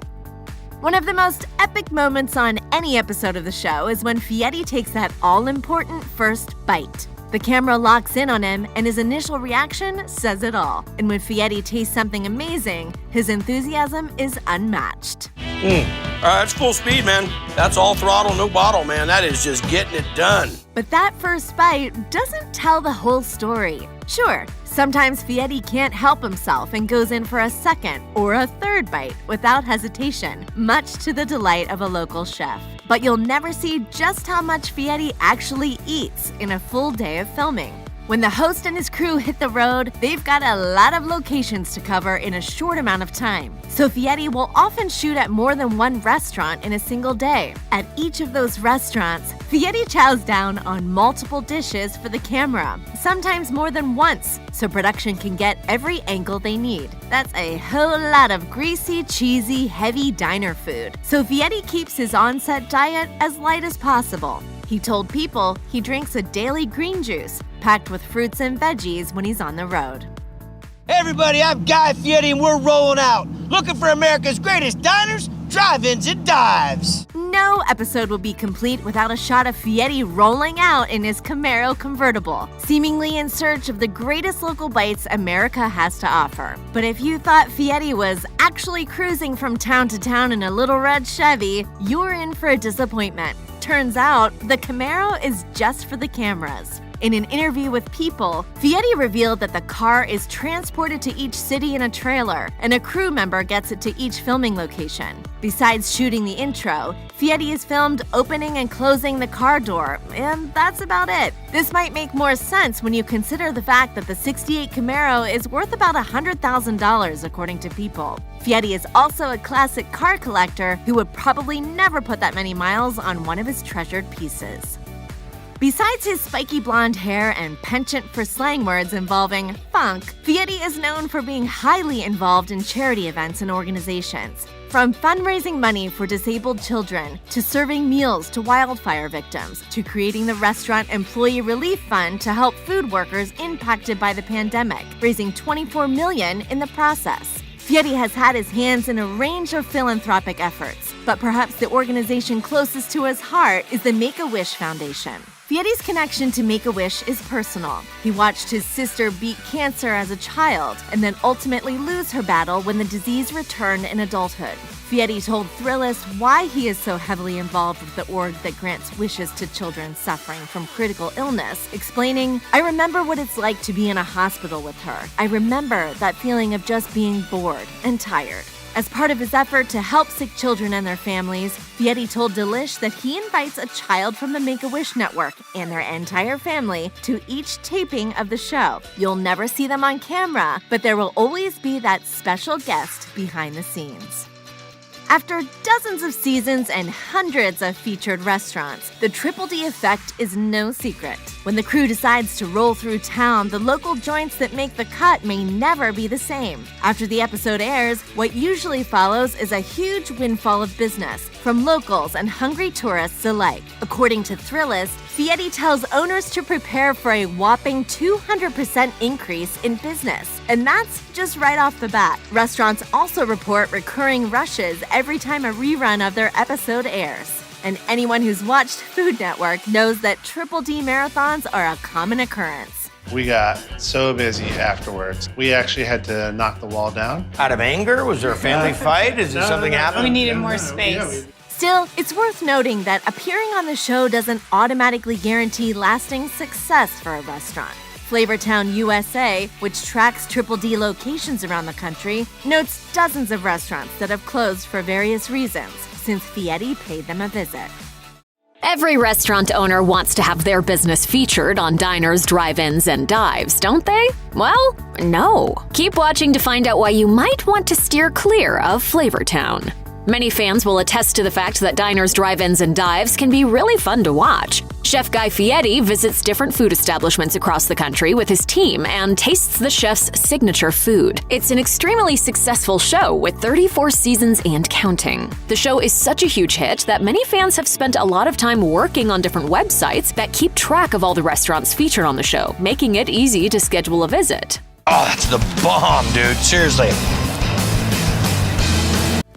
One of the most epic moments on any episode of the show is when Fieri takes that all-important first bite. The camera locks in on him, and his initial reaction says it all. And when Fieri tastes something amazing, his enthusiasm is unmatched. That's full speed, man. That's all throttle, no bottle, man. That is just getting it done. But that first bite doesn't tell the whole story. Sure, sometimes Fieri can't help himself and goes in for a second or a third bite without hesitation, much to the delight of a local chef. But you'll never see just how much Fieri actually eats in a full day of filming. When the host and his crew hit the road, they've got a lot of locations to cover in a short amount of time. So Fieri will often shoot at more than one restaurant in a single day. At each of those restaurants, Fieri chows down on multiple dishes for the camera, sometimes more than once, so production can get every angle they need. That's a whole lot of greasy, cheesy, heavy diner food. So Fieri keeps his on-set diet as light as possible. He told People he drinks a daily green juice, packed with fruits and veggies when he's on the road. Hey everybody, I'm Guy Fieri and we're rolling out. Looking for America's greatest diners, drive-ins, and dives. No episode will be complete without a shot of Fieri rolling out in his Camaro convertible, seemingly in search of the greatest local bites America has to offer. But if you thought Fieri was actually cruising from town to town in a little red Chevy, you're in for a disappointment. Turns out, the Camaro is just for the cameras. In an interview with People, Fieri revealed that the car is transported to each city in a trailer, and a crew member gets it to each filming location. Besides shooting the intro, Fieri is filmed opening and closing the car door, and that's about it. This might make more sense when you consider the fact that the '68 Camaro is worth about $100,000 according to People. Fieri is also a classic car collector who would probably never put that many miles on one of his treasured pieces. Besides his spiky blonde hair and penchant for slang words involving funk, Fieri is known for being highly involved in charity events and organizations. From fundraising money for disabled children, to serving meals to wildfire victims, to creating the Restaurant Employee Relief Fund to help food workers impacted by the pandemic, raising $24 million in the process. Fieri has had his hands in a range of philanthropic efforts, but perhaps the organization closest to his heart is the Make-A-Wish Foundation. Fieri's connection to Make-A-Wish is personal. He watched his sister beat cancer as a child and then ultimately lose her battle when the disease returned in adulthood. Fieri told Thrillist why he is so heavily involved with the org that grants wishes to children suffering from critical illness, explaining, "I remember what it's like to be in a hospital with her. I remember that feeling of just being bored and tired." As part of his effort to help sick children and their families, Fieri told Delish that he invites a child from the Make-A-Wish Network and their entire family to each taping of the show. You'll never see them on camera, but there will always be that special guest behind the scenes. After dozens of seasons and hundreds of featured restaurants, the Triple D effect is no secret. When the crew decides to roll through town, the local joints that make the cut may never be the same. After the episode airs, what usually follows is a huge windfall of business from locals and hungry tourists alike. According to Thrillist, Fieri tells owners to prepare for a whopping 200% increase in business. And that's just right off the bat. Restaurants also report recurring rushes every time a rerun of their episode airs. And anyone who's watched Food Network knows that Triple D marathons are a common occurrence. We got so busy afterwards. We actually had to knock the wall down. Out of anger? Was there a family fight? Is it something happened? We needed more space. Still, it's worth noting that appearing on the show doesn't automatically guarantee lasting success for a restaurant. Flavortown USA, which tracks Triple D locations around the country, notes dozens of restaurants that have closed for various reasons since Fieri paid them a visit. Every restaurant owner wants to have their business featured on diners, drive-ins, and dives, don't they? Well, no. Keep watching to find out why you might want to steer clear of Flavortown. Many fans will attest to the fact that diners, drive-ins, and dives can be really fun to watch. Chef Guy Fieri visits different food establishments across the country with his team and tastes the chef's signature food. It's an extremely successful show with 34 seasons and counting. The show is such a huge hit that many fans have spent a lot of time working on different websites that keep track of all the restaurants featured on the show, making it easy to schedule a visit. Oh, that's the bomb, dude. Seriously.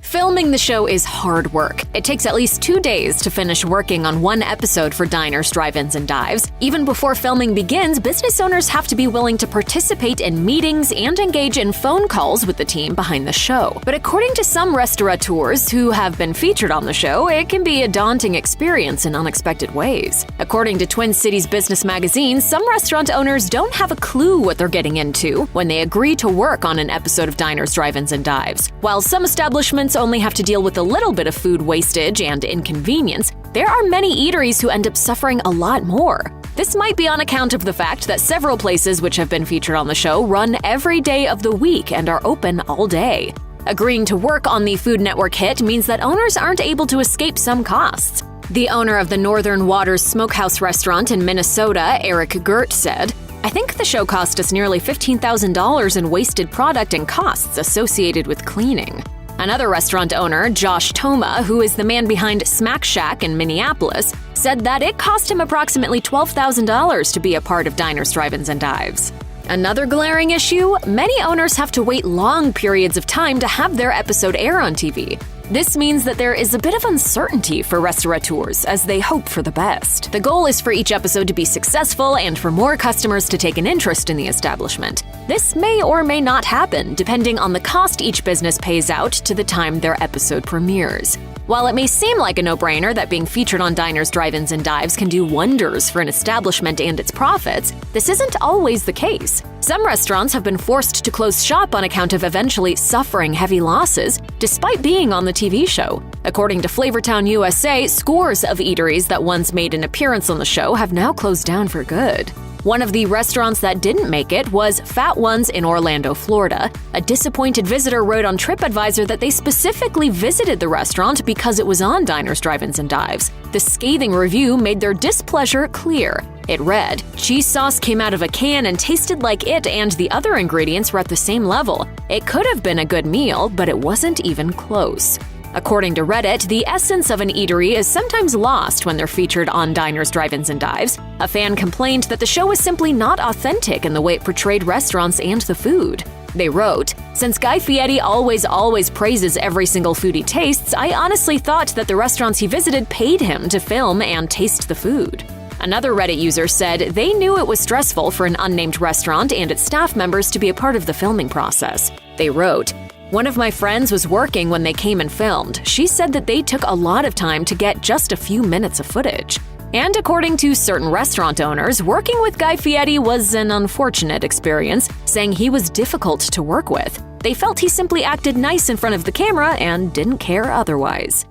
Filming the show is hard work. It takes at least 2 days to finish working on one episode for diners, drive-ins, and dives. Even before filming begins, business owners have to be willing to participate in meetings and engage in phone calls with the team behind the show. But according to some restaurateurs who have been featured on the show, it can be a daunting experience in unexpected ways. According to Twin Cities Business Magazine, some restaurant owners don't have a clue what they're getting into when they agree to work on an episode of Diners, Drive-Ins, and Dives. While some establishments only have to deal with a little bit of food wastage and inconvenience, there are many eateries who end up suffering a lot more. This might be on account of the fact that several places which have been featured on the show run every day of the week and are open all day. Agreeing to work on the Food Network hit means that owners aren't able to escape some costs. The owner of the Northern Waters Smokehouse restaurant in Minnesota, Eric Gert, said, "I think the show cost us nearly $15,000 in wasted product and costs associated with cleaning." Another restaurant owner, Josh Toma, who is the man behind Smack Shack in Minneapolis, said that it cost him approximately $12,000 to be a part of Diners, Drive-Ins, and Dives. Another glaring issue, many owners have to wait long periods of time to have their episode air on TV. This means that there is a bit of uncertainty for restaurateurs as they hope for the best. The goal is for each episode to be successful and for more customers to take an interest in the establishment. This may or may not happen, depending on the cost each business pays out to the time their episode premieres. While it may seem like a no-brainer that being featured on diners, drive-ins, and dives can do wonders for an establishment and its profits, this isn't always the case. Some restaurants have been forced to close shop on account of eventually suffering heavy losses, despite being on the TV show. According to Flavortown USA, scores of eateries that once made an appearance on the show have now closed down for good. One of the restaurants that didn't make it was Fat Ones in Orlando, Florida. A disappointed visitor wrote on TripAdvisor that they specifically visited the restaurant because it was on Diners, Drive-Ins, and Dives. The scathing review made their displeasure clear. It read, "Cheese sauce came out of a can and tasted like it and the other ingredients were at the same level. It could have been a good meal, but it wasn't even close." According to Reddit, the essence of an eatery is sometimes lost when they're featured on Diners, Drive-Ins, and Dives. A fan complained that the show was simply not authentic in the way it portrayed restaurants and the food. They wrote, "Since Guy Fieri always praises every single food he tastes, I honestly thought that the restaurants he visited paid him to film and taste the food." Another Reddit user said they knew it was stressful for an unnamed restaurant and its staff members to be a part of the filming process. They wrote, "One of my friends was working when they came and filmed. She said that they took a lot of time to get just a few minutes of footage." And according to certain restaurant owners, working with Guy Fieri was an unfortunate experience, saying he was difficult to work with. They felt he simply acted nice in front of the camera and didn't care otherwise.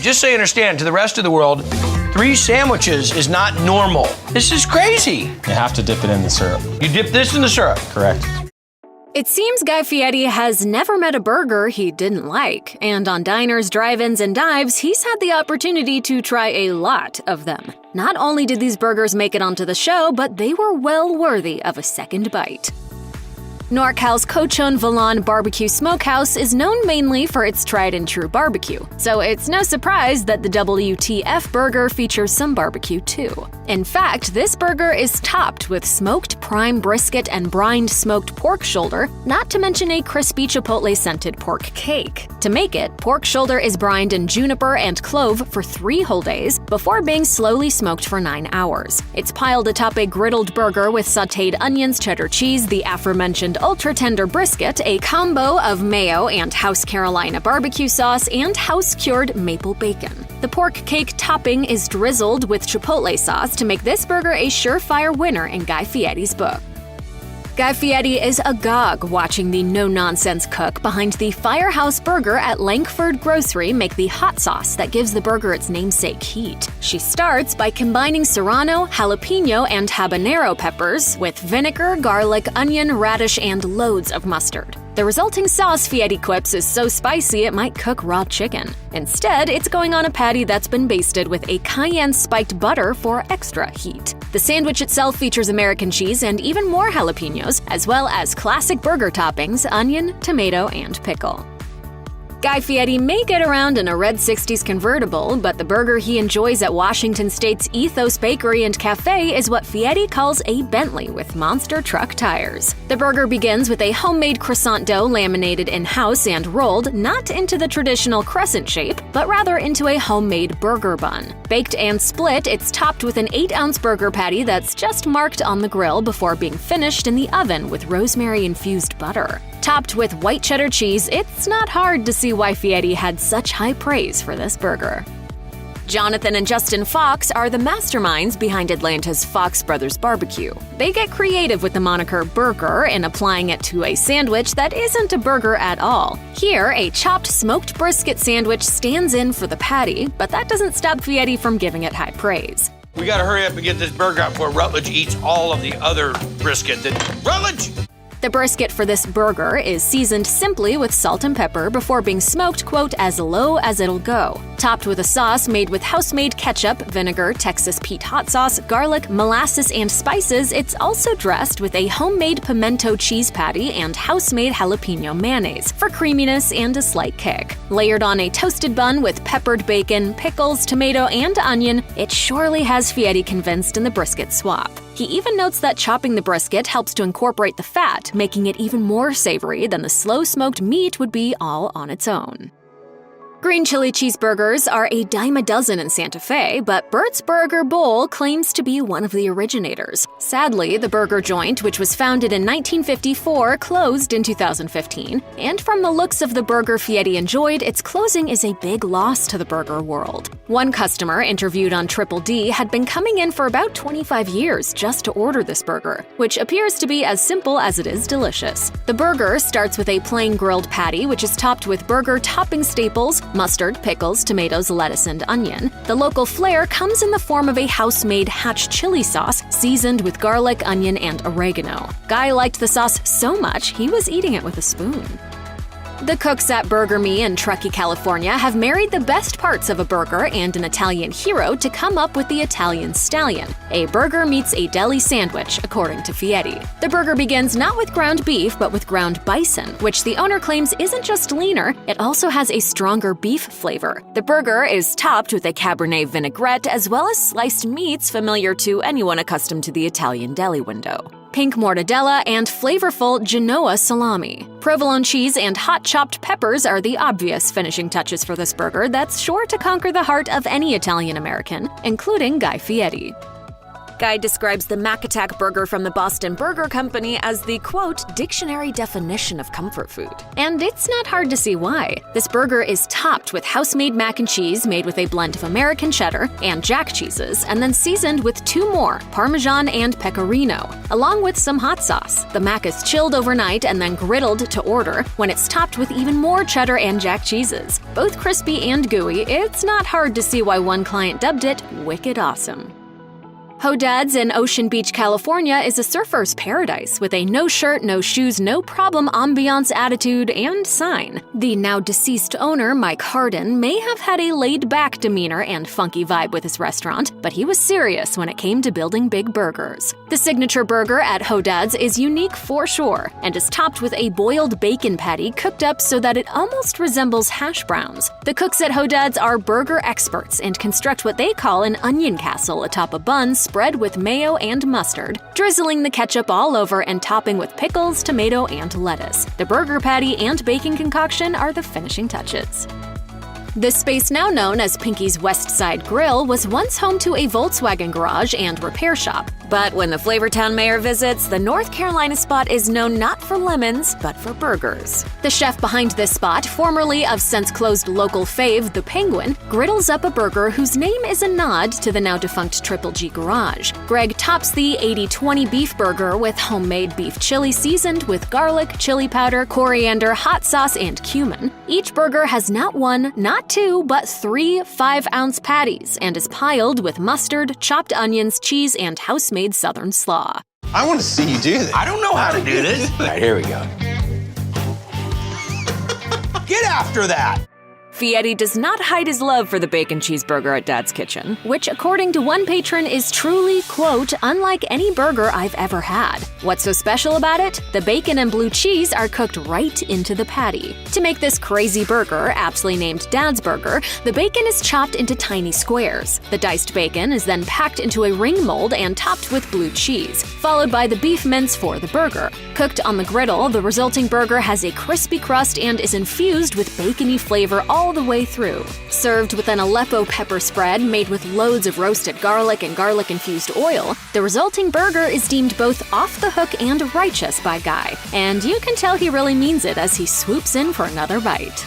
Just so you understand, to the rest of the world, 3 sandwiches is not normal. This is crazy. You have to dip it in the syrup. You dip this in the syrup? Correct. It seems Guy Fieri has never met a burger he didn't like, and on Diners, Drive-Ins, and Dives, he's had the opportunity to try a lot of them. Not only did these burgers make it onto the show, but they were well worthy of a second bite. NorCal's Cochon Vallon Barbecue Smokehouse is known mainly for its tried-and-true barbecue, so it's no surprise that the WTF burger features some barbecue too. In fact, this burger is topped with smoked prime brisket and brined smoked pork shoulder, not to mention a crispy chipotle-scented pork cake. To make it, pork shoulder is brined in juniper and clove for 3 whole days before being slowly smoked for 9 hours. It's piled atop a griddled burger with sautéed onions, cheddar cheese, the aforementioned ultra-tender brisket, a combo of mayo and House Carolina barbecue sauce, and house-cured maple bacon. The pork cake topping is drizzled with chipotle sauce to make this burger a surefire winner in Guy Fieri's book. Guy Fieri is agog watching the no-nonsense cook behind the Firehouse Burger at Langford Grocery make the hot sauce that gives the burger its namesake heat. She starts by combining serrano, jalapeno, and habanero peppers with vinegar, garlic, onion, radish, and loads of mustard. The resulting sauce, Fieri quips, is so spicy it might cook raw chicken. Instead, it's going on a patty that's been basted with a cayenne-spiked butter for extra heat. The sandwich itself features American cheese and even more jalapenos, as well as classic burger toppings, onion, tomato, and pickle. Guy Fieri may get around in a red 60s convertible, but the burger he enjoys at Washington State's Ethos Bakery and Cafe is what Fieri calls a Bentley with monster truck tires. The burger begins with a homemade croissant dough laminated in-house and rolled not into the traditional crescent shape, but rather into a homemade burger bun. Baked and split, it's topped with an 8-ounce burger patty that's just marked on the grill before being finished in the oven with rosemary-infused butter. Topped with white cheddar cheese, it's not hard to see why Fieri had such high praise for this burger. Jonathan and Justin Fox are the masterminds behind Atlanta's Fox Brothers Barbecue. They get creative with the moniker burger and applying it to a sandwich that isn't a burger at all. Here, a chopped smoked brisket sandwich stands in for the patty, but that doesn't stop Fieri from giving it high praise. We gotta hurry up and get this burger out before Rutledge eats all of the other brisket. Rutledge! The brisket for this burger is seasoned simply with salt and pepper before being smoked, quote, as low as it'll go. Topped with a sauce made with house-made ketchup, vinegar, Texas Pete hot sauce, garlic, molasses, and spices, it's also dressed with a homemade pimento cheese patty and house-made jalapeno mayonnaise for creaminess and a slight kick. Layered on a toasted bun with peppered bacon, pickles, tomato, and onion, it surely has Fieri convinced in the brisket swap. He even notes that chopping the brisket helps to incorporate the fat, making it even more savory than the slow-smoked meat would be all on its own. Green chili cheeseburgers are a dime a dozen in Santa Fe, but Bert's Burger Bowl claims to be one of the originators. Sadly, the burger joint, which was founded in 1954, closed in 2015. And from the looks of the burger Fieri enjoyed, its closing is a big loss to the burger world. One customer interviewed on Triple D had been coming in for about 25 years just to order this burger, which appears to be as simple as it is delicious. The burger starts with a plain grilled patty, which is topped with burger topping staples, mustard, pickles, tomatoes, lettuce, and onion. The local flair comes in the form of a house-made Hatch chili sauce seasoned with garlic, onion, and oregano. Guy liked the sauce so much, he was eating it with a spoon. The cooks at Burger Me in Truckee, California have married the best parts of a burger and an Italian hero to come up with the Italian Stallion. A burger meets a deli sandwich, according to Fieri. The burger begins not with ground beef, but with ground bison, which the owner claims isn't just leaner, it also has a stronger beef flavor. The burger is topped with a Cabernet vinaigrette as well as sliced meats familiar to anyone accustomed to the Italian deli window. Pink mortadella, and flavorful Genoa salami. Provolone cheese and hot chopped peppers are the obvious finishing touches for this burger that's sure to conquer the heart of any Italian American, including Guy Fieri. Guy describes the Mac Attack burger from the Boston Burger Company as the, quote, dictionary definition of comfort food. And it's not hard to see why. This burger is topped with house-made mac and cheese made with a blend of American cheddar and jack cheeses, and then seasoned with two more, Parmesan and Pecorino, along with some hot sauce. The mac is chilled overnight and then griddled to order, when it's topped with even more cheddar and jack cheeses. Both crispy and gooey, it's not hard to see why one client dubbed it Wicked Awesome. Hodad's in Ocean Beach, California is a surfer's paradise with a no shirt, no shoes, no problem ambiance attitude and sign. The now deceased owner, Mike Harden, may have had a laid-back demeanor and funky vibe with his restaurant, but he was serious when it came to building big burgers. The signature burger at Hodad's is unique for sure and is topped with a boiled bacon patty cooked up so that it almost resembles hash browns. The cooks at Hodad's are burger experts and construct what they call an onion castle atop a bun spread with mayo and mustard, drizzling the ketchup all over and topping with pickles, tomato, and lettuce. The burger patty and bacon concoction are the finishing touches. This space, now known as Pinky's West Side Grill, was once home to a Volkswagen garage and repair shop. But when the Flavortown mayor visits, the North Carolina spot is known not for lemons, but for burgers. The chef behind this spot, formerly of since-closed local fave The Penguin, griddles up a burger whose name is a nod to the now-defunct Triple G garage. Greg tops the 80-20 beef burger with homemade beef chili seasoned with garlic, chili powder, coriander, hot sauce, and cumin. Each burger has not one, not two, but 3 5-ounce patties and is piled with mustard, chopped onions, cheese, and house-made Southern slaw. I want to see you do this. I don't know how to do this. All right, here we go. Get after that. Fieri does not hide his love for the bacon cheeseburger at Dad's Kitchen, which, according to one patron, is truly, quote, unlike any burger I've ever had. What's so special about it? The bacon and blue cheese are cooked right into the patty. To make this crazy burger, aptly named Dad's Burger, the bacon is chopped into tiny squares. The diced bacon is then packed into a ring mold and topped with blue cheese, followed by the beef mince for the burger. Cooked on the griddle, the resulting burger has a crispy crust and is infused with bacony flavor all the way through. Served with an Aleppo pepper spread made with loads of roasted garlic and garlic-infused oil, the resulting burger is deemed both off the hook and righteous by Guy. And you can tell he really means it as he swoops in for another bite.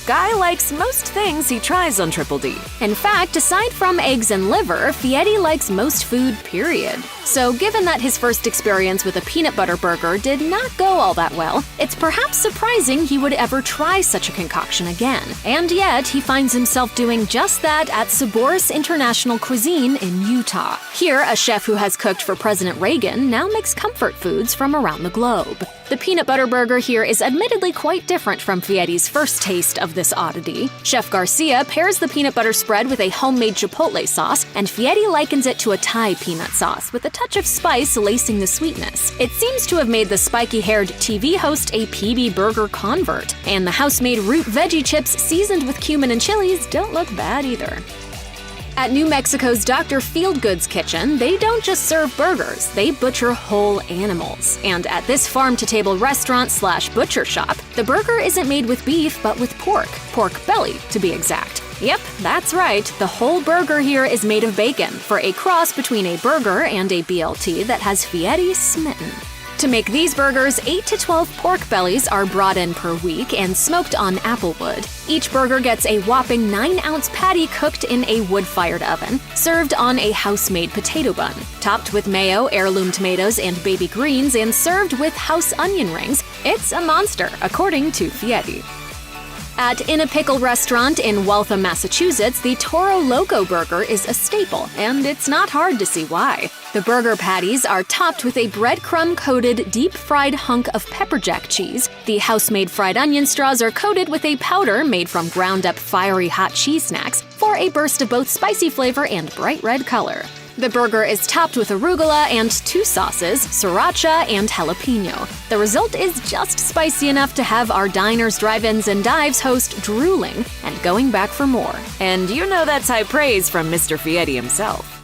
Guy likes most things he tries on Triple D. In fact, aside from eggs and liver, Fieri likes most food, period. So given that his first experience with a peanut butter burger did not go all that well, it's perhaps surprising he would ever try such a concoction again. And yet, he finds himself doing just that at Saboris International Cuisine in Utah. Here, a chef who has cooked for President Reagan now makes comfort foods from around the globe. The peanut butter burger here is admittedly quite different from Fieri's first taste of this oddity. Chef Garcia pairs the peanut butter spread with a homemade chipotle sauce, and Fieri likens it to a Thai peanut sauce with a touch of spice lacing the sweetness. It seems to have made the spiky-haired TV host a PB burger convert, and the house-made root veggie chips seasoned with cumin and chilies don't look bad either. At New Mexico's Dr. Feelgood's kitchen, they don't just serve burgers, they butcher whole animals. And at this farm-to-table restaurant/butcher shop, the burger isn't made with beef, but with pork belly, to be exact. Yep, that's right, the whole burger here is made of bacon, for a cross between a burger and a BLT that has Fieri smitten. To make these burgers, 8 to 12 pork bellies are brought in per week and smoked on applewood. Each burger gets a whopping 9-ounce patty cooked in a wood-fired oven, served on a house-made potato bun, topped with mayo, heirloom tomatoes, and baby greens, and served with house onion rings. It's a monster, according to Fieri. At In a Pickle restaurant in Waltham, Massachusetts, the Toro Loco burger is a staple, and it's not hard to see why. The burger patties are topped with a breadcrumb-coated, deep-fried hunk of pepper jack cheese. The house-made fried onion straws are coated with a powder made from ground-up fiery hot cheese snacks for a burst of both spicy flavor and bright red color. The burger is topped with arugula and 2 sauces, sriracha and jalapeno. The result is just spicy enough to have our diners, drive-ins, and dives host drooling and going back for more. And you know that's high praise from Mr. Fieri himself.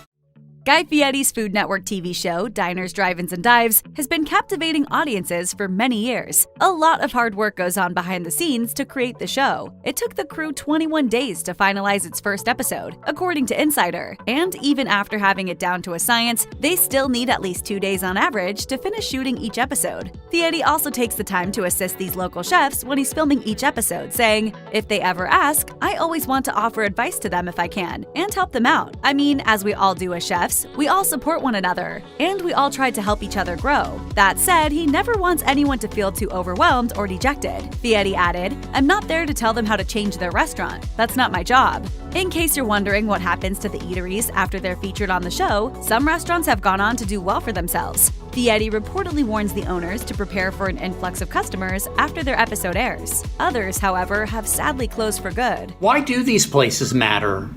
Guy Fieri's Food Network TV show, Diners, Drive-Ins, and Dives, has been captivating audiences for many years. A lot of hard work goes on behind the scenes to create the show. It took the crew 21 days to finalize its first episode, according to Insider. And even after having it down to a science, they still need at least 2 days on average to finish shooting each episode. Fieri also takes the time to assist these local chefs when he's filming each episode, saying, "If they ever ask, I always want to offer advice to them if I can, and help them out. I mean, as we all do as chefs, we all support one another, and we all try to help each other grow." That said, he never wants anyone to feel too overwhelmed or dejected. Fieri added, "I'm not there to tell them how to change their restaurant. That's not my job." In case you're wondering what happens to the eateries after they're featured on the show, some restaurants have gone on to do well for themselves. Fieri reportedly warns the owners to prepare for an influx of customers after their episode airs. Others, however, have sadly closed for good. Why do these places matter?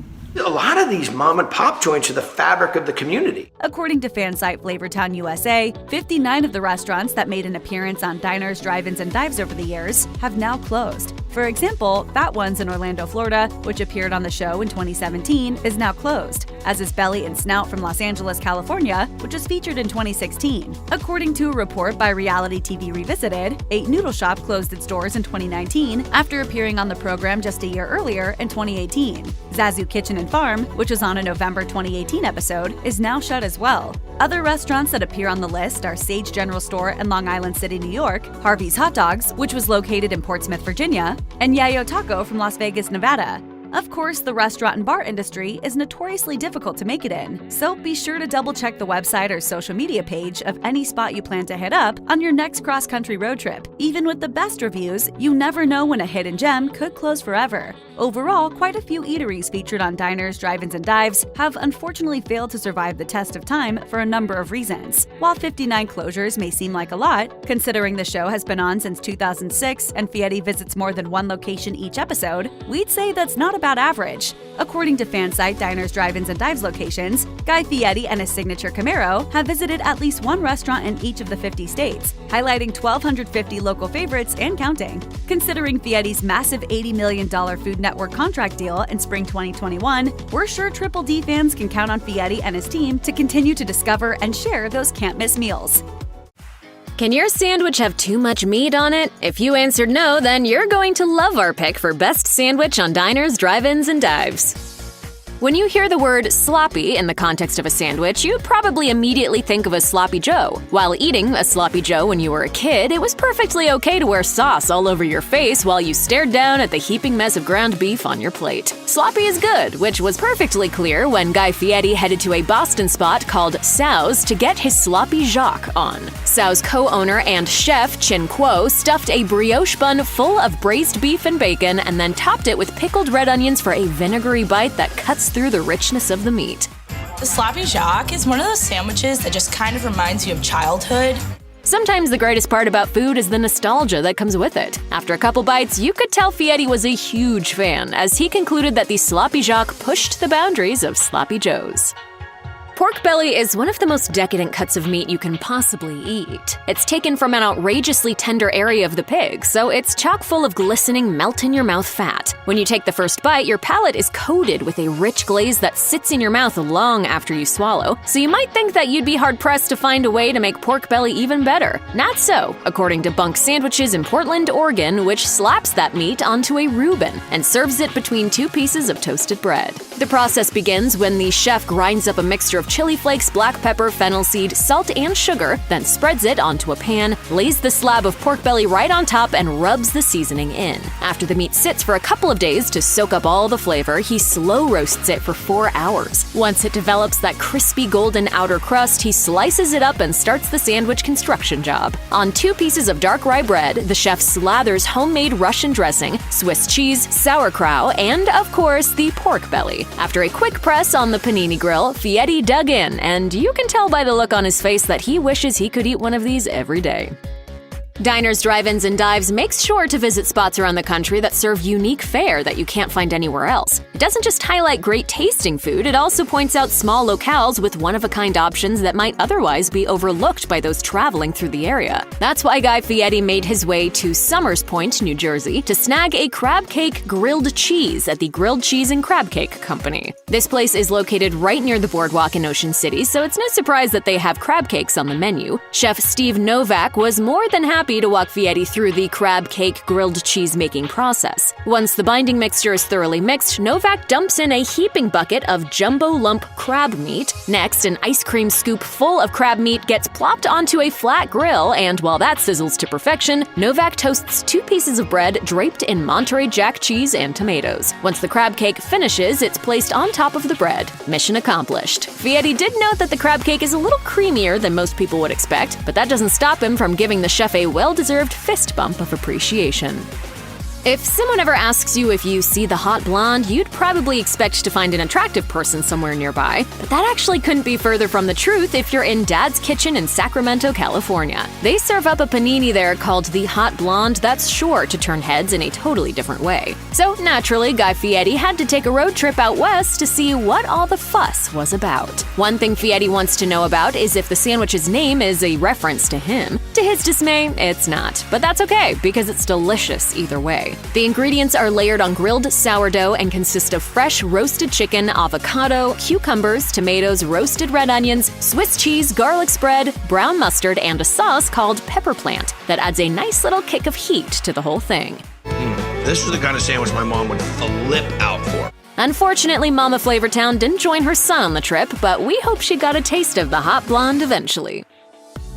A lot of these mom and pop joints are the fabric of the community. According to fan site Flavortown USA, 59 of the restaurants that made an appearance on Diners, Drive-Ins, and Dives over the years have now closed. For example, Fat Ones in Orlando, Florida, which appeared on the show in 2017, is now closed, as is Belly and Snout from Los Angeles, California, which was featured in 2016. According to a report by Reality TV Revisited, 8 Noodle Shop closed its doors in 2019 after appearing on the program just a year earlier in 2018. Zazu Kitchen and Farm, which was on a November 2018 episode, is now shut as well. Other restaurants that appear on the list are Sage General Store in Long Island City, New York, Harvey's Hot Dogs, which was located in Portsmouth, Virginia, and Yayo Taco from Las Vegas, Nevada. Of course, the restaurant and bar industry is notoriously difficult to make it in, so be sure to double-check the website or social media page of any spot you plan to hit up on your next cross-country road trip. Even with the best reviews, you never know when a hidden gem could close forever. Overall, quite a few eateries featured on Diners, Drive-Ins, and Dives have unfortunately failed to survive the test of time for a number of reasons. While 59 closures may seem like a lot, considering the show has been on since 2006 and Fieri visits more than one location each episode, we'd say that's not about average. According to fan site Diners, Drive-Ins, and Dives locations, Guy Fieri and his signature Camaro have visited at least one restaurant in each of the 50 states, highlighting 1,250 local favorites and counting. Considering Fieri's massive $80 million Food Network contract deal in spring 2021, we're sure Triple D fans can count on Fieri and his team to continue to discover and share those can't-miss meals. Can your sandwich have too much meat on it? If you answered no, then you're going to love our pick for best sandwich on Diners, Drive-Ins, and Dives. When you hear the word sloppy in the context of a sandwich, you probably immediately think of a sloppy Joe. While eating a sloppy Joe when you were a kid, it was perfectly okay to wear sauce all over your face while you stared down at the heaping mess of ground beef on your plate. Sloppy is good, which was perfectly clear when Guy Fieri headed to a Boston spot called Sal's to get his sloppy Jacques on. Sal's co-owner and chef Chin Kuo stuffed a brioche bun full of braised beef and bacon and then topped it with pickled red onions for a vinegary bite that cuts through the richness of the meat. The sloppy Jacques is one of those sandwiches that just kind of reminds you of childhood. Sometimes the greatest part about food is the nostalgia that comes with it. After a couple bites, you could tell Fieri was a huge fan, as he concluded that the sloppy Jacques pushed the boundaries of sloppy Joes. Pork belly is one of the most decadent cuts of meat you can possibly eat. It's taken from an outrageously tender area of the pig, so it's chock full of glistening, melt-in-your-mouth fat. When you take the first bite, your palate is coated with a rich glaze that sits in your mouth long after you swallow, so you might think that you'd be hard-pressed to find a way to make pork belly even better. Not so, according to Bunk Sandwiches in Portland, Oregon, which slaps that meat onto a Reuben and serves it between two pieces of toasted bread. The process begins when the chef grinds up a mixture of chili flakes, black pepper, fennel seed, salt, and sugar, then spreads it onto a pan, lays the slab of pork belly right on top, and rubs the seasoning in. After the meat sits for a couple of days to soak up all the flavor, he slow roasts it for 4 hours. Once it develops that crispy golden outer crust, he slices it up and starts the sandwich construction job. On 2 pieces of dark rye bread, the chef slathers homemade Russian dressing, Swiss cheese, sauerkraut, and, of course, the pork belly. After a quick press on the panini grill, Fieri dug in, and you can tell by the look on his face that he wishes he could eat one of these every day. Diners, Drive-Ins, and Dives makes sure to visit spots around the country that serve unique fare that you can't find anywhere else. It doesn't just highlight great tasting food, it also points out small locales with one-of-a-kind options that might otherwise be overlooked by those traveling through the area. That's why Guy Fieri made his way to Somers Point, New Jersey, to snag a crab cake grilled cheese at the Grilled Cheese and Crab Cake Company. This place is located right near the boardwalk in Ocean City, so it's no surprise that they have crab cakes on the menu. Chef Steve Novak was more than happy to walk Fieri through the crab cake grilled cheese making process. Once the binding mixture is thoroughly mixed, Novak dumps in a heaping bucket of jumbo lump crab meat. Next, an ice cream scoop full of crab meat gets plopped onto a flat grill, and while that sizzles to perfection, Novak toasts 2 pieces of bread draped in Monterey Jack cheese and tomatoes. Once the crab cake finishes, it's placed on top of the bread. Mission accomplished. Fieri did note that the crab cake is a little creamier than most people would expect, but that doesn't stop him from giving the chef a well-deserved fist bump of appreciation. If someone ever asks you if you see the hot blonde, you'd probably expect to find an attractive person somewhere nearby, but that actually couldn't be further from the truth if you're in Dad's Kitchen in Sacramento, California. They serve up a panini there called the Hot Blonde that's sure to turn heads in a totally different way. So naturally, Guy Fieri had to take a road trip out west to see what all the fuss was about. One thing Fieri wants to know about is if the sandwich's name is a reference to him. To his dismay, it's not, but that's okay because it's delicious either way. The ingredients are layered on grilled sourdough and consist of fresh roasted chicken, avocado, cucumbers, tomatoes, roasted red onions, Swiss cheese, garlic spread, brown mustard, and a sauce called pepper plant that adds a nice little kick of heat to the whole thing. This is the kind of sandwich my mom would flip out for. Unfortunately, Mama Flavortown didn't join her son on the trip, but we hope she got a taste of the hot blonde eventually.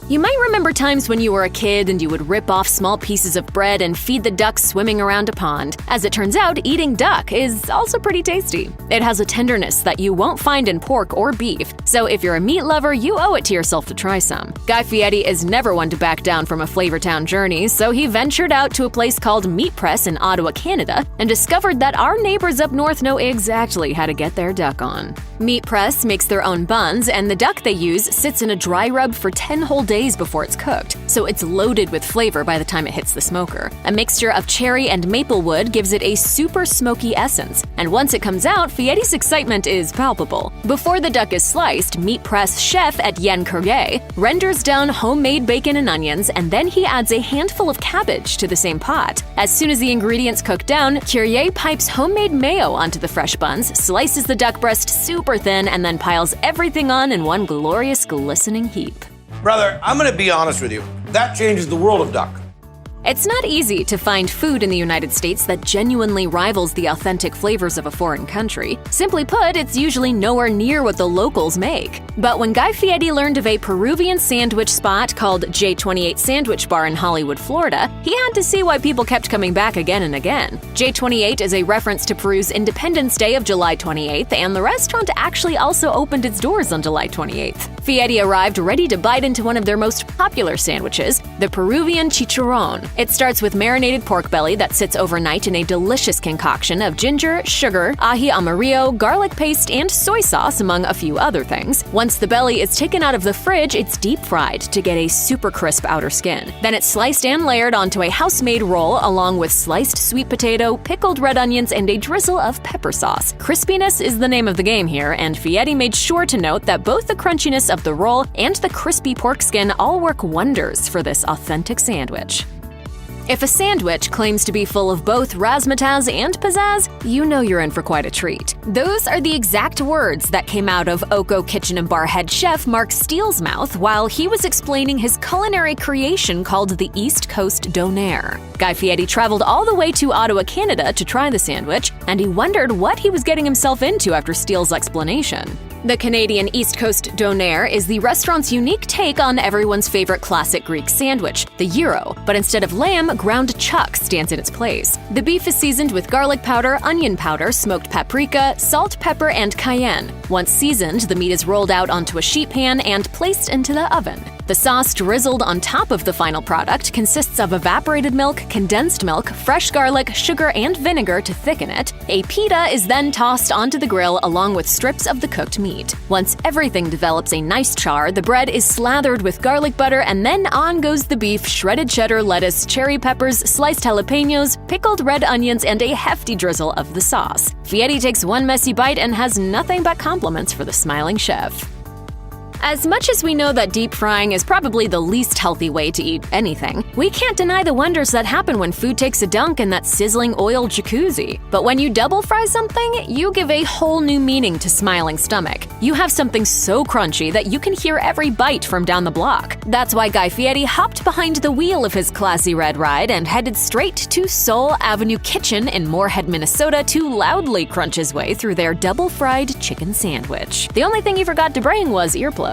You might remember times when you were a kid and you would rip off small pieces of bread and feed the ducks swimming around a pond. As it turns out, eating duck is also pretty tasty. It has a tenderness that you won't find in pork or beef, so if you're a meat lover, you owe it to yourself to try some. Guy Fieri is never one to back down from a Flavortown journey, so he ventured out to a place called Meat Press in Ottawa, Canada, and discovered that our neighbors up north know exactly how to get their duck on. Meat Press makes their own buns, and the duck they use sits in a dry rub for 10 whole days before it's cooked, so it's loaded with flavor by the time it hits the smoker. A mixture of cherry and maple wood gives it a super smoky essence, and once it comes out, Fieri's excitement is palpable. Before the duck is sliced, Meat Press chef Etienne Courrier renders down homemade bacon and onions, and then he adds a handful of cabbage to the same pot. As soon as the ingredients cook down, Courrier pipes homemade mayo onto the fresh buns, slices the duck breast super thin, and then piles everything on in one glorious glistening heap. Brother, I'm gonna be honest with you. That changes the world of duck. It's not easy to find food in the United States that genuinely rivals the authentic flavors of a foreign country. Simply put, it's usually nowhere near what the locals make. But when Guy Fieri learned of a Peruvian sandwich spot called J28 Sandwich Bar in Hollywood, Florida, he had to see why people kept coming back again and again. J28 is a reference to Peru's Independence Day of July 28th, and the restaurant actually also opened its doors on July 28th. Fieri arrived ready to bite into one of their most popular sandwiches, the Peruvian chicharrón. It starts with marinated pork belly that sits overnight in a delicious concoction of ginger, sugar, ají amarillo, garlic paste, and soy sauce, among a few other things. Once the belly is taken out of the fridge, it's deep fried to get a super crisp outer skin. Then it's sliced and layered onto a house-made roll along with sliced sweet potato, pickled red onions, and a drizzle of pepper sauce. Crispiness is the name of the game here, and Fieri made sure to note that both the crunchiness of the roll and the crispy pork skin all work wonders for this authentic sandwich. If a sandwich claims to be full of both razzmatazz and pizzazz, you know you're in for quite a treat. Those are the exact words that came out of Oko Kitchen and Bar head chef Mark Steele's mouth while he was explaining his culinary creation called the East Coast Donair. Guy Fieri traveled all the way to Ottawa, Canada to try the sandwich, and he wondered what he was getting himself into after Steele's explanation. The Canadian East Coast Donair is the restaurant's unique take on everyone's favorite classic Greek sandwich, the gyro, but instead of lamb, ground chuck stands in its place. The beef is seasoned with garlic powder, onion powder, smoked paprika, salt, pepper, and cayenne. Once seasoned, the meat is rolled out onto a sheet pan and placed into the oven. The sauce drizzled on top of the final product consists of evaporated milk, condensed milk, fresh garlic, sugar, and vinegar to thicken it. A pita is then tossed onto the grill along with strips of the cooked meat. Once everything develops a nice char, the bread is slathered with garlic butter, and then on goes the beef, shredded cheddar, lettuce, cherry peppers, sliced jalapenos, pickled red onions, and a hefty drizzle of the sauce. Fieri takes one messy bite and has nothing but compliments for the smiling chef. As much as we know that deep frying is probably the least healthy way to eat anything, we can't deny the wonders that happen when food takes a dunk in that sizzling oil jacuzzi. But when you double fry something, you give a whole new meaning to smiling stomach. You have something so crunchy that you can hear every bite from down the block. That's why Guy Fieri hopped behind the wheel of his classy red ride and headed straight to Soul Avenue Kitchen in Moorhead, Minnesota to loudly crunch his way through their double-fried chicken sandwich. The only thing he forgot to bring was earplugs.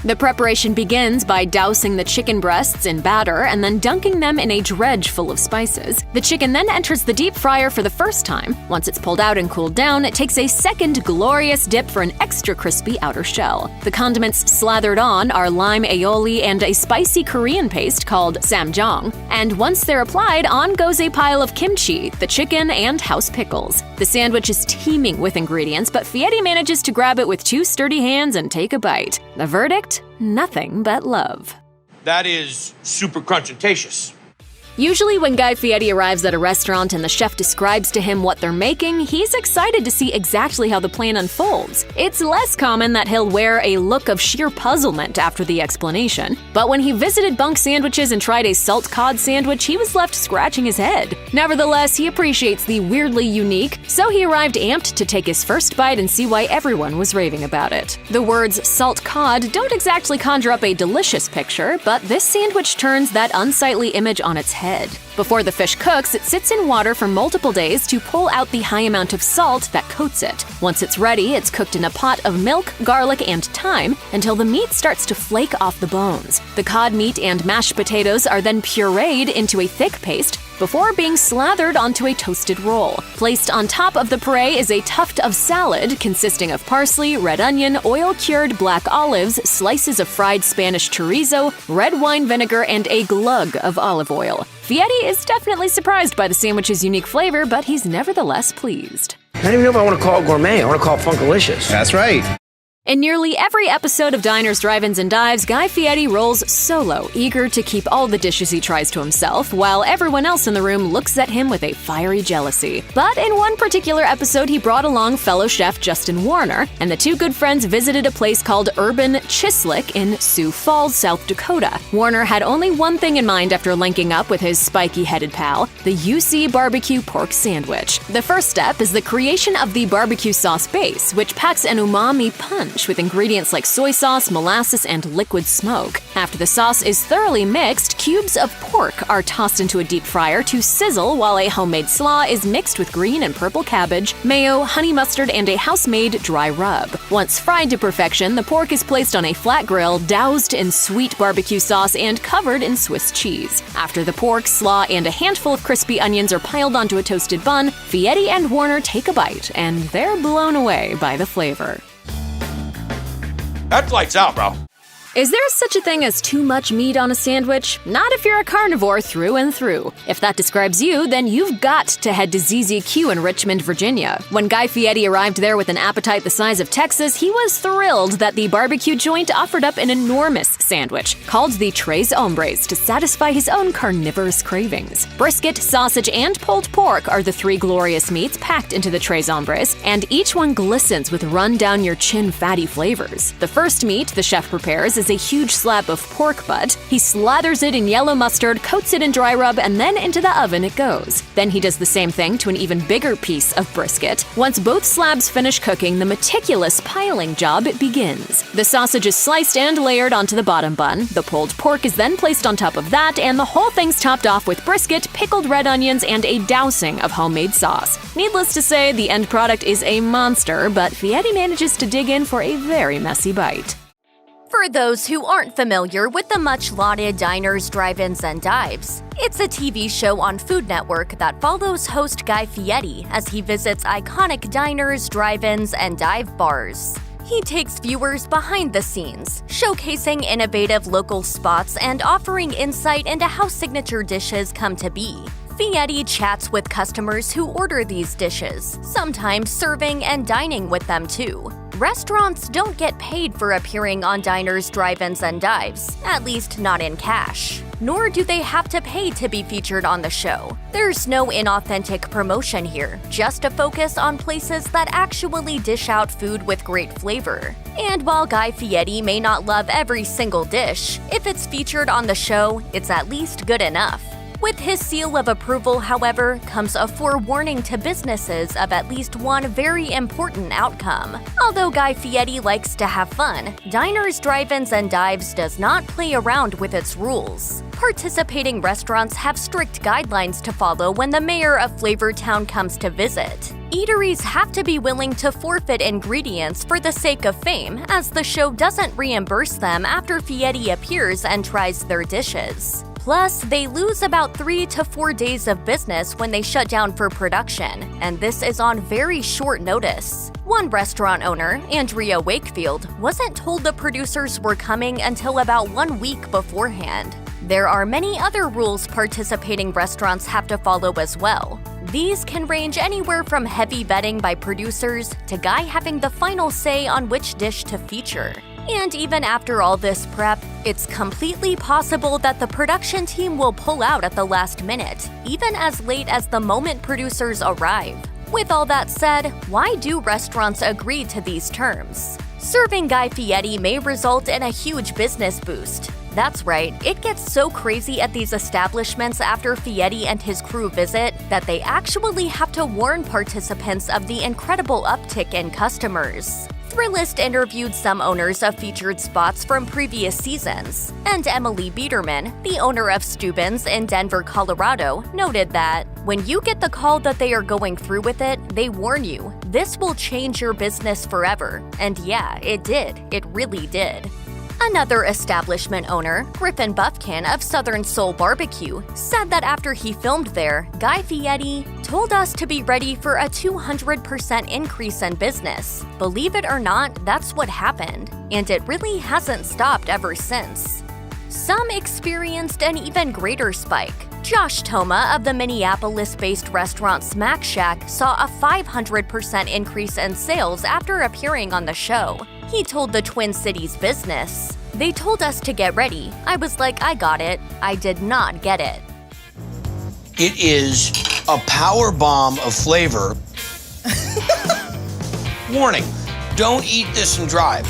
The preparation begins by dousing the chicken breasts in batter and then dunking them in a dredge full of spices. The chicken then enters the deep fryer for the first time. Once it's pulled out and cooled down, it takes a second glorious dip for an extra crispy outer shell. The condiments slathered on are lime aioli and a spicy Korean paste called samjang. And once they're applied, on goes a pile of kimchi, the chicken, and house pickles. The sandwich is teeming with ingredients, but Fieri manages to grab it with two sturdy hands and take a bite. The verdict? Nothing but love. That is super crunchitacious. Usually when Guy Fieri arrives at a restaurant and the chef describes to him what they're making, he's excited to see exactly how the plan unfolds. It's less common that he'll wear a look of sheer puzzlement after the explanation, but when he visited Bunk Sandwiches and tried a salt cod sandwich, he was left scratching his head. Nevertheless, he appreciates the weirdly unique, so he arrived amped to take his first bite and see why everyone was raving about it. The words salt cod don't exactly conjure up a delicious picture, but this sandwich turns that unsightly image on its head. Before the fish cooks, it sits in water for multiple days to pull out the high amount of salt that coats it. Once it's ready, it's cooked in a pot of milk, garlic, and thyme until the meat starts to flake off the bones. The cod meat and mashed potatoes are then pureed into a thick paste before being slathered onto a toasted roll. Placed on top of the puree is a tuft of salad consisting of parsley, red onion, oil-cured black olives, slices of fried Spanish chorizo, red wine vinegar, and a glug of olive oil. Fieri is definitely surprised by the sandwich's unique flavor, but he's nevertheless pleased. I don't even know if I want to call it gourmet. I want to call it Funkalicious. That's right. In nearly every episode of Diners, Drive-Ins, and Dives, Guy Fieri rolls solo, eager to keep all the dishes he tries to himself, while everyone else in the room looks at him with a fiery jealousy. But in one particular episode, he brought along fellow chef Justin Warner, and the two good friends visited a place called Urban Chislic in Sioux Falls, South Dakota. Warner had only one thing in mind after linking up with his spiky-headed pal, the UC barbecue pork sandwich. The first step is the creation of the barbecue sauce base, which packs an umami punch with ingredients like soy sauce, molasses, and liquid smoke. After the sauce is thoroughly mixed, cubes of pork are tossed into a deep fryer to sizzle while a homemade slaw is mixed with green and purple cabbage, mayo, honey mustard, and a house-made dry rub. Once fried to perfection, the pork is placed on a flat grill, doused in sweet barbecue sauce, and covered in Swiss cheese. After the pork, slaw, and a handful of crispy onions are piled onto a toasted bun, Fieri and Warner take a bite, and they're blown away by the flavor. That lights out, bro. Is there such a thing as too much meat on a sandwich? Not if you're a carnivore through and through. If that describes you, then you've got to head to ZZQ in Richmond, Virginia. When Guy Fieri arrived there with an appetite the size of Texas, he was thrilled that the barbecue joint offered up an enormous sandwich called the Tres Hombres to satisfy his own carnivorous cravings. Brisket, sausage, and pulled pork are the three glorious meats packed into the Tres Hombres, and each one glistens with run-down-your-chin fatty flavors. The first meat the chef prepares is a huge slab of pork butt. He slathers it in yellow mustard, coats it in dry rub, and then into the oven it goes. Then he does the same thing to an even bigger piece of brisket. Once both slabs finish cooking, the meticulous piling job begins. The sausage is sliced and layered onto the bottom bun. The pulled pork is then placed on top of that, and the whole thing's topped off with brisket, pickled red onions, and a dousing of homemade sauce. Needless to say, the end product is a monster, but Fieri manages to dig in for a very messy bite. For those who aren't familiar with the much-lauded Diners, Drive-Ins, and Dives, it's a TV show on Food Network that follows host Guy Fieri as he visits iconic diners, drive-ins, and dive bars. He takes viewers behind the scenes, showcasing innovative local spots and offering insight into how signature dishes come to be. Fieri chats with customers who order these dishes, sometimes serving and dining with them too. Restaurants don't get paid for appearing on Diners, Drive-Ins, and Dives, at least not in cash. Nor do they have to pay to be featured on the show. There's no inauthentic promotion here, just a focus on places that actually dish out food with great flavor. And while Guy Fieri may not love every single dish, if it's featured on the show, it's at least good enough. With his seal of approval, however, comes a forewarning to businesses of at least one very important outcome. Although Guy Fieri likes to have fun, Diners, Drive-Ins, and Dives does not play around with its rules. Participating restaurants have strict guidelines to follow when the mayor of Flavortown comes to visit. Eateries have to be willing to forfeit ingredients for the sake of fame, as the show doesn't reimburse them after Fieri appears and tries their dishes. Plus, they lose about 3 to 4 days of business when they shut down for production, and this is on very short notice. One restaurant owner, Andrea Wakefield, wasn't told the producers were coming until about 1 week beforehand. There are many other rules participating restaurants have to follow as well. These can range anywhere from heavy vetting by producers to Guy having the final say on which dish to feature. And even after all this prep, it's completely possible that the production team will pull out at the last minute, even as late as the moment producers arrive. With all that said, why do restaurants agree to these terms? Serving Guy Fieri may result in a huge business boost. That's right, it gets so crazy at these establishments after Fieri and his crew visit that they actually have to warn participants of the incredible uptick in customers. Thrillist interviewed some owners of featured spots from previous seasons, and Emily Biederman, the owner of Steuben's in Denver, Colorado, noted that, when you get the call that they are going through with it, they warn you, this will change your business forever. And yeah, it did. It really did. Another establishment owner, Griffin Buffkin of Southern Soul Barbecue, said that after he filmed there, Guy Fieri told us to be ready for a 200% increase in business. Believe it or not, that's what happened, and it really hasn't stopped ever since. Some experienced an even greater spike. Josh Toma of the Minneapolis-based restaurant Smack Shack saw a 500% increase in sales after appearing on the show. He told the Twin Cities Business, "They told us to get ready. I was like, I got it. I did not get it." It is a power bomb of flavor. Warning, don't eat this and drive.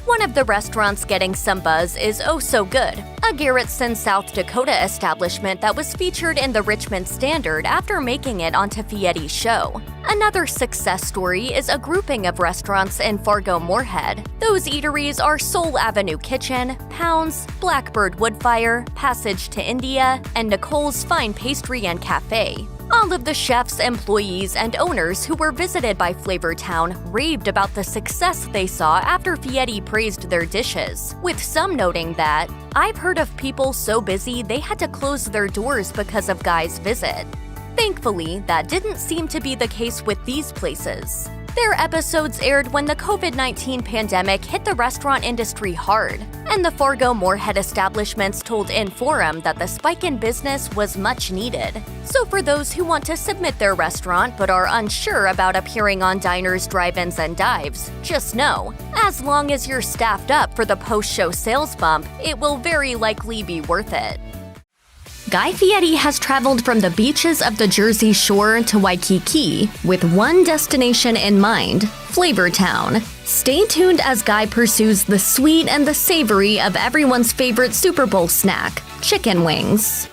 One of the restaurants getting some buzz is Oh So Good, a Garrettson, South Dakota establishment that was featured in the Richmond Standard after making it onto Fieri's show. Another success story is a grouping of restaurants in Fargo-Moorhead. Those eateries are Soul Avenue Kitchen, Pounds, Blackbird Woodfire, Passage to India, and Nicole's Fine Pastry and Cafe. All of the chefs, employees, and owners who were visited by Flavortown raved about the success they saw after Fieri praised their dishes, with some noting that, "I've heard of people so busy they had to close their doors because of Guy's visit." Thankfully, that didn't seem to be the case with these places. Their episodes aired when the COVID-19 pandemic hit the restaurant industry hard, and the Fargo-Moorhead establishments told Inforum that the spike in business was much needed. So for those who want to submit their restaurant but are unsure about appearing on diners, drive-ins, and dives, just know, as long as you're staffed up for the post-show sales bump, it will very likely be worth it. Guy Fieri has traveled from the beaches of the Jersey Shore to Waikiki with one destination in mind, Flavortown. Stay tuned as Guy pursues the sweet and the savory of everyone's favorite Super Bowl snack, chicken wings.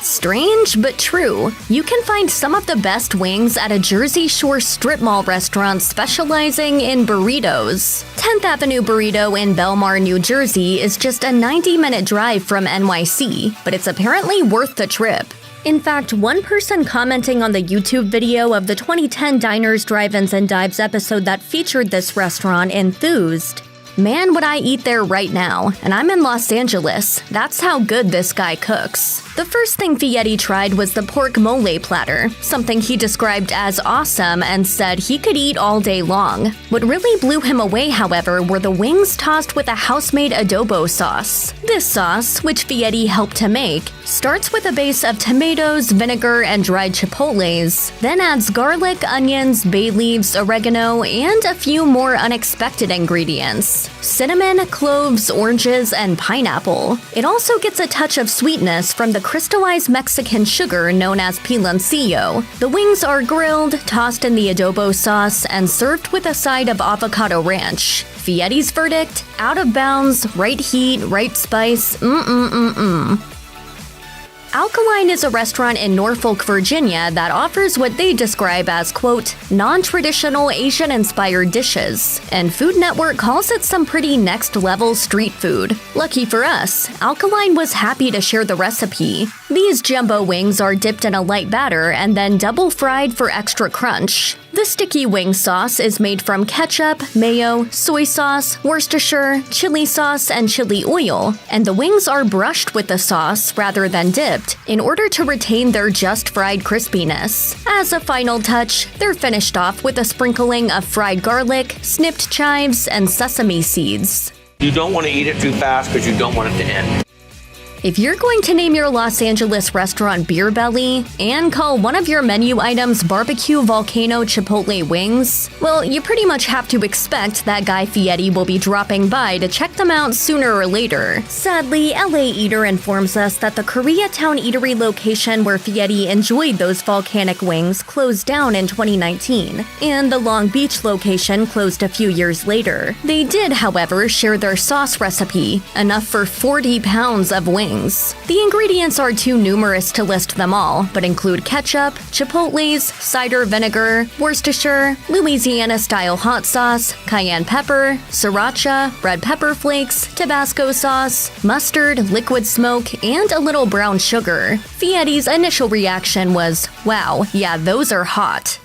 Strange but true, you can find some of the best wings at a Jersey Shore strip mall restaurant specializing in burritos. 10th Avenue Burrito in Belmar, New Jersey is just a 90-minute drive from NYC, but it's apparently worth the trip. In fact, one person commenting on the YouTube video of the 2010 Diners, Drive-Ins, and Dives episode that featured this restaurant enthused, "Man, would I eat there right now, and I'm in Los Angeles. That's how good this guy cooks." The first thing Fieri tried was the pork mole platter, something he described as awesome and said he could eat all day long. What really blew him away, however, were the wings tossed with a house-made adobo sauce. This sauce, which Fieri helped to make, starts with a base of tomatoes, vinegar, and dried chipotles, then adds garlic, onions, bay leaves, oregano, and a few more unexpected ingredients: cinnamon, cloves, oranges, and pineapple. It also gets a touch of sweetness from the crystallized Mexican sugar known as piloncillo. The wings are grilled, tossed in the adobo sauce, and served with a side of avocado ranch. Fieri's verdict? Out of bounds, right heat, right spice, Alkaline is a restaurant in Norfolk, Virginia that offers what they describe as, quote, non-traditional Asian-inspired dishes, and Food Network calls it some pretty next-level street food. Lucky for us, Alkaline was happy to share the recipe. These jumbo wings are dipped in a light batter and then double-fried for extra crunch. The sticky wing sauce is made from ketchup, mayo, soy sauce, Worcestershire, chili sauce, and chili oil, and the wings are brushed with the sauce rather than dipped in order to retain their just-fried crispiness. As a final touch, they're finished off with a sprinkling of fried garlic, snipped chives, and sesame seeds. You don't want to eat it too fast because you don't want it to end. If you're going to name your Los Angeles restaurant Beer Belly and call one of your menu items Barbecue Volcano Chipotle Wings, well, you pretty much have to expect that Guy Fieri will be dropping by to check them out sooner or later. Sadly, LA Eater informs us that the Koreatown Eatery location where Fieri enjoyed those volcanic wings closed down in 2019, and the Long Beach location closed a few years later. They did, however, share their sauce recipe, enough for 40 pounds of wings. The ingredients are too numerous to list them all, but include ketchup, chipotles, cider vinegar, Worcestershire, Louisiana-style hot sauce, cayenne pepper, sriracha, red pepper flakes, Tabasco sauce, mustard, liquid smoke, and a little brown sugar. Fieri's initial reaction was, "Wow, yeah, those are hot."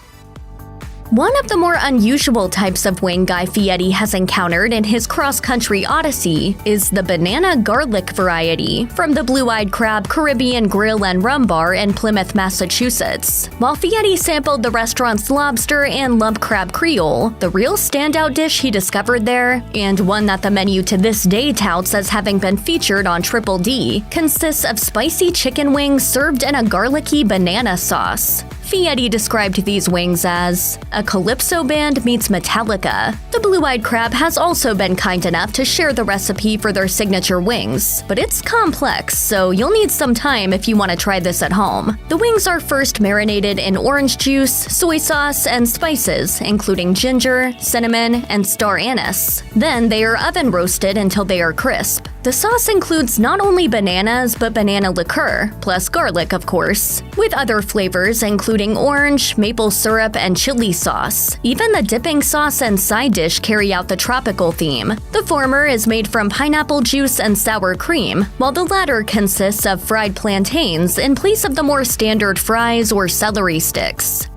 One of the more unusual types of wing Guy Fieri has encountered in his cross-country odyssey is the banana garlic variety from the Blue-Eyed Crab Caribbean Grill and Rum Bar in Plymouth, Massachusetts. While Fieri sampled the restaurant's lobster and lump crab creole, the real standout dish he discovered there, and one that the menu to this day touts as having been featured on Triple D, consists of spicy chicken wings served in a garlicky banana sauce. Fieri described these wings as a calypso band meets Metallica. The Blue-Eyed Crab has also been kind enough to share the recipe for their signature wings, but it's complex, so you'll need some time if you want to try this at home. The wings are first marinated in orange juice, soy sauce, and spices, including ginger, cinnamon, and star anise. Then they are oven roasted until they are crisp. The sauce includes not only bananas, but banana liqueur, plus garlic, of course, with other flavors including orange, maple syrup, and chili sauce. Even the dipping sauce and side dish carry out the tropical theme. The former is made from pineapple juice and sour cream, while the latter consists of fried plantains in place of the more standard fries or celery sticks.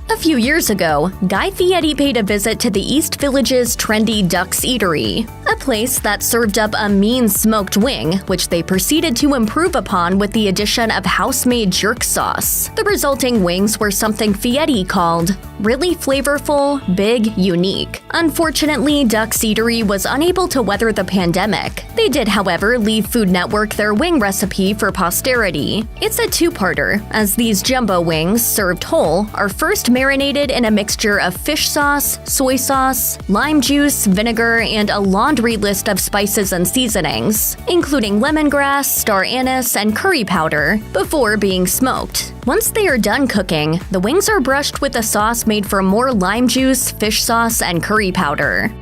A few years ago, Guy Fieri paid a visit to the East Village's trendy Duck's Eatery. a place that served up a mean smoked wing, which they proceeded to improve upon with the addition of house-made jerk sauce. The resulting wings were something Fieri called really flavorful, big, unique. Unfortunately, Duck's Eatery was unable to weather the pandemic. They did, however, leave Food Network their wing recipe for posterity. It's a two-parter, as these jumbo wings, served whole, are first marinated in a mixture of fish sauce, soy sauce, lime juice, vinegar, and a laundry list of spices and seasonings, including lemongrass, star anise, and curry powder, before being smoked. Once they are done cooking, the wings are brushed with a sauce made from more lime juice, fish sauce, and curry powder.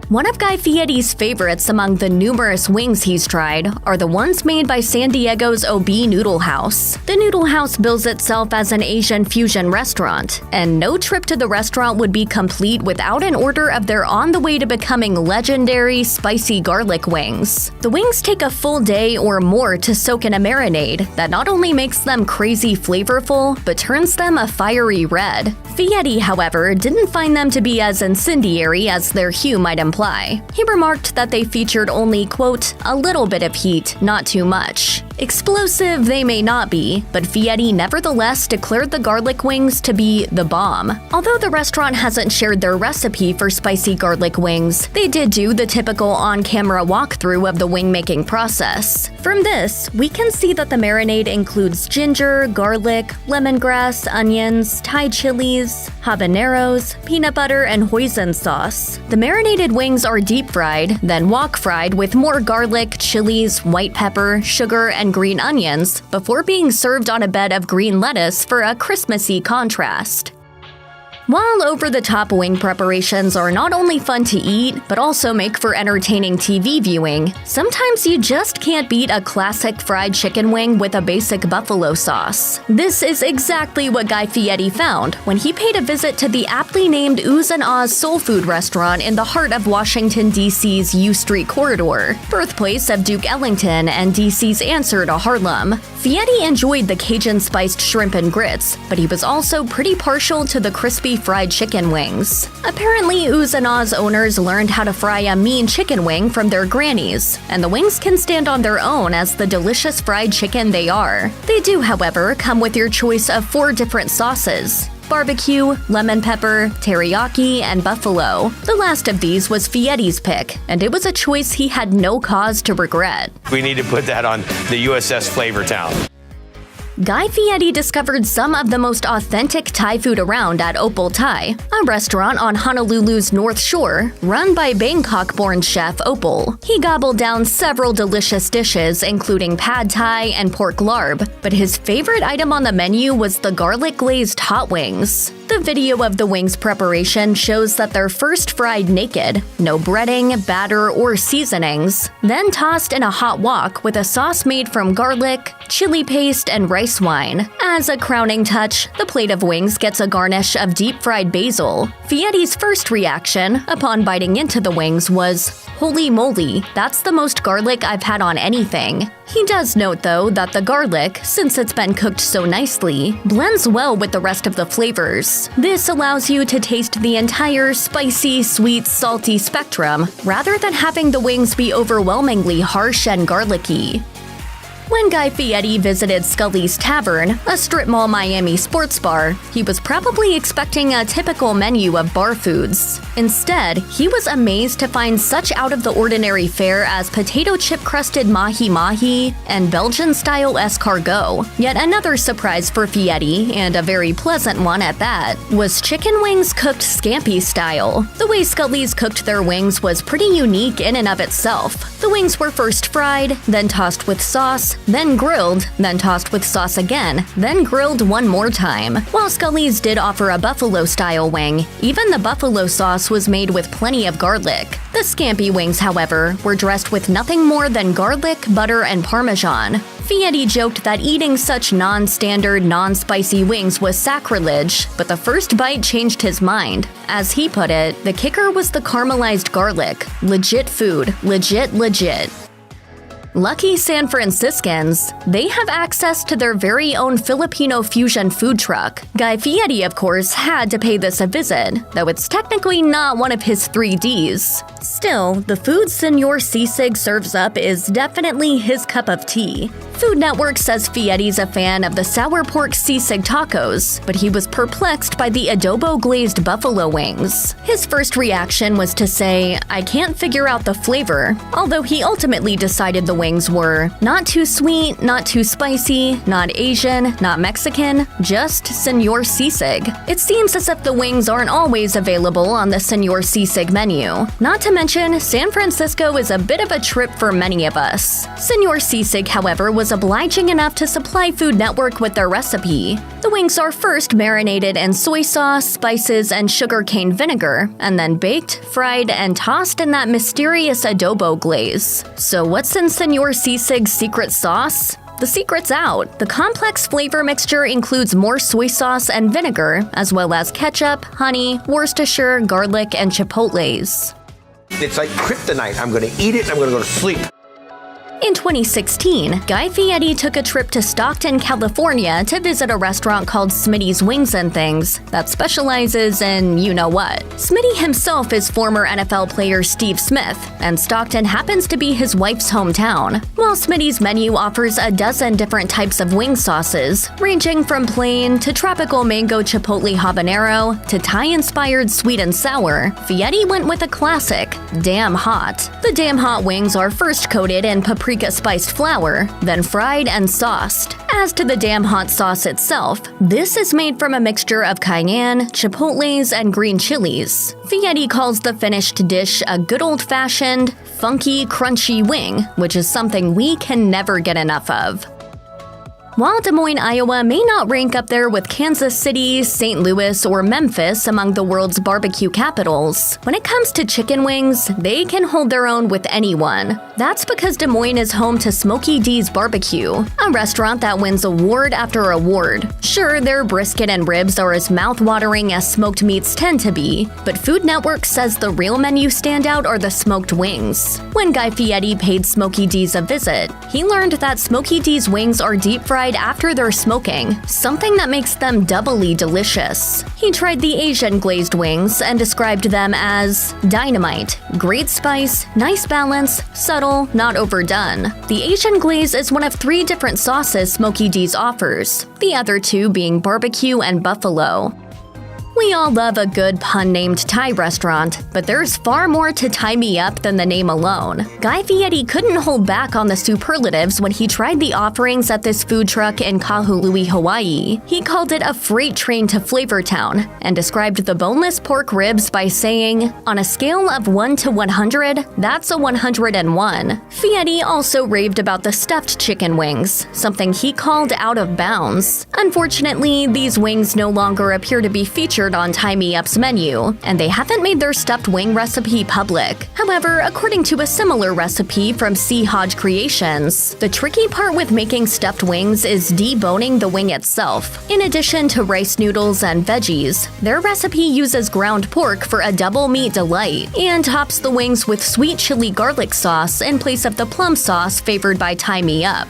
One of Guy Fieri's favorites among the numerous wings he's tried are the ones made by San Diego's OB Noodle House. The Noodle House bills itself as an Asian fusion restaurant, and no trip to the restaurant would be complete without an order of their on-the-way-to-becoming legendary spicy garlic wings. The wings take a full day or more to soak in a marinade that not only makes them crazy flavorful, but turns them a fiery red. Fieri, however, didn't find them to be as incendiary as their hue might imply. He remarked that they featured only, quote, a little bit of heat, not too much. Explosive they may not be, but Fieri nevertheless declared the garlic wings to be the bomb. Although the restaurant hasn't shared their recipe for spicy garlic wings, they did do the typical on-camera walkthrough of the wing-making process. From this, we can see that the marinade includes ginger, garlic, lemongrass, onions, Thai chilies, habaneros, peanut butter, and hoisin sauce. The marinated wings are deep-fried, then wok-fried with more garlic, chilies, white pepper, sugar, and green onions before being served on a bed of green lettuce for a Christmassy contrast. While over-the-top wing preparations are not only fun to eat, but also make for entertaining TV viewing, sometimes you just can't beat a classic fried chicken wing with a basic buffalo sauce. This is exactly what Guy Fieri found when he paid a visit to the aptly named Ooh's and Ah's soul food restaurant in the heart of Washington, D.C.'s U Street corridor, birthplace of Duke Ellington and D.C.'s answer to Harlem. Fieri enjoyed the Cajun-spiced shrimp and grits, but he was also pretty partial to the crispy fried chicken wings. Apparently, Ooh's and Ah's owners learned how to fry a mean chicken wing from their grannies, and the wings can stand on their own as the delicious fried chicken they are. They do, however, come with your choice of 4 different sauces: barbecue, lemon pepper, teriyaki, and buffalo. The last of these was Fieri's pick, and it was a choice he had no cause to regret. We need to put that on the USS Flavortown. Guy Fieri discovered some of the most authentic Thai food around at Opal Thai, a restaurant on Honolulu's North Shore run by Bangkok-born chef Opal. He gobbled down several delicious dishes, including pad thai and pork larb, but his favorite item on the menu was the garlic-glazed hot wings. The video of the wings' preparation shows that they're first fried naked, no breading, batter, or seasonings, then tossed in a hot wok with a sauce made from garlic, chili paste, and rice wine. As a crowning touch, the plate of wings gets a garnish of deep-fried basil. Fieri's first reaction, upon biting into the wings, was, "Holy moly, that's the most garlic I've had on anything." He does note, though, that the garlic, since it's been cooked so nicely, blends well with the rest of the flavors. This allows you to taste the entire spicy, sweet, salty spectrum, rather than having the wings be overwhelmingly harsh and garlicky. When Guy Fieri visited Scully's Tavern, a strip mall Miami sports bar, he was probably expecting a typical menu of bar foods. Instead, he was amazed to find such out-of-the-ordinary fare as potato chip-crusted mahi-mahi and Belgian-style escargot. Yet another surprise for Fieri, and a very pleasant one at that, was chicken wings cooked scampi style. The way Scully's cooked their wings was pretty unique in and of itself. The wings were first fried, then tossed with sauce, then grilled, then tossed with sauce again, then grilled one more time. While Scully's did offer a buffalo-style wing, even the buffalo sauce was made with plenty of garlic. The scampi wings, however, were dressed with nothing more than garlic, butter, and Parmesan. Fieri joked that eating such non-standard, non-spicy wings was sacrilege, but the first bite changed his mind. As he put it, the kicker was the caramelized garlic. Legit food. Legit, legit. Lucky San Franciscans, they have access to their very own Filipino fusion food truck. Guy Fieri, of course, had to pay this a visit, though it's technically not one of his 3 Ds. Still, the food Senor Sisig serves up is definitely his cup of tea. Food Network says Fieri's a fan of the sour pork sisig tacos, but he was perplexed by the adobo glazed buffalo wings. His first reaction was to say, "I can't figure out the flavor," although he ultimately decided the wings were not too sweet, not too spicy, not Asian, not Mexican, just Senor Sisig. It seems as if the wings aren't always available on the Senor Sisig menu. Not to mention, San Francisco is a bit of a trip for many of us. Senor Sisig, however, was obliging enough to supply Food Network with their recipe. The wings are first marinated in soy sauce, spices, and sugarcane vinegar, and then baked, fried, and tossed in that mysterious adobo glaze. So what's in Senor Sisig's secret sauce? The secret's out. The complex flavor mixture includes more soy sauce and vinegar, as well as ketchup, honey, Worcestershire, garlic, and chipotles. It's like kryptonite. I'm going to eat it and I'm going to go to sleep. In 2016, Guy Fieri took a trip to Stockton, California to visit a restaurant called Smitty's Wings and Things that specializes in you-know-what. Smitty himself is former NFL player Steve Smith, and Stockton happens to be his wife's hometown. While Smitty's menu offers a dozen different types of wing sauces, ranging from plain to tropical mango chipotle habanero to Thai-inspired sweet and sour, Fieri went with a classic, Damn Hot. The Damn Hot wings are first coated in paprika-spiced flour, then fried and sauced. As to the Damn Hot sauce itself, this is made from a mixture of cayenne, chipotles, and green chilies. Fieri calls the finished dish a good old-fashioned, funky, crunchy wing, which is something we can never get enough of. While Des Moines, Iowa may not rank up there with Kansas City, St. Louis, or Memphis among the world's barbecue capitals, when it comes to chicken wings, they can hold their own with anyone. That's because Des Moines is home to Smokey D's Barbecue, a restaurant that wins award after award. Sure, their brisket and ribs are as mouth-watering as smoked meats tend to be, but Food Network says the real menu standout are the smoked wings. When Guy Fieri paid Smokey D's a visit, he learned that Smokey D's wings are deep-fried after they're smoking, something that makes them doubly delicious. He tried the Asian glazed wings and described them as dynamite, great spice, nice balance, subtle, not overdone. The Asian glaze is one of 3 different sauces Smokey D's offers, the other 2 being barbecue and buffalo. We all love a good pun-named Thai restaurant, but there's far more to tie me up than the name alone. Guy Fieri couldn't hold back on the superlatives when he tried the offerings at this food truck in Kahului, Hawaii. He called it a freight train to Flavortown and described the boneless pork ribs by saying, "On a scale of 1 to 100, that's a 101. Fieri also raved about the stuffed chicken wings, something he called out of bounds. Unfortunately, these wings no longer appear to be featured on Tie Me Up's menu, and they haven't made their stuffed wing recipe public. However, according to a similar recipe from C. Hodge Creations, the tricky part with making stuffed wings is deboning the wing itself. In addition to rice noodles and veggies, their recipe uses ground pork for a double meat delight, and tops the wings with sweet chili garlic sauce in place of the plum sauce favored by Tie Me Up.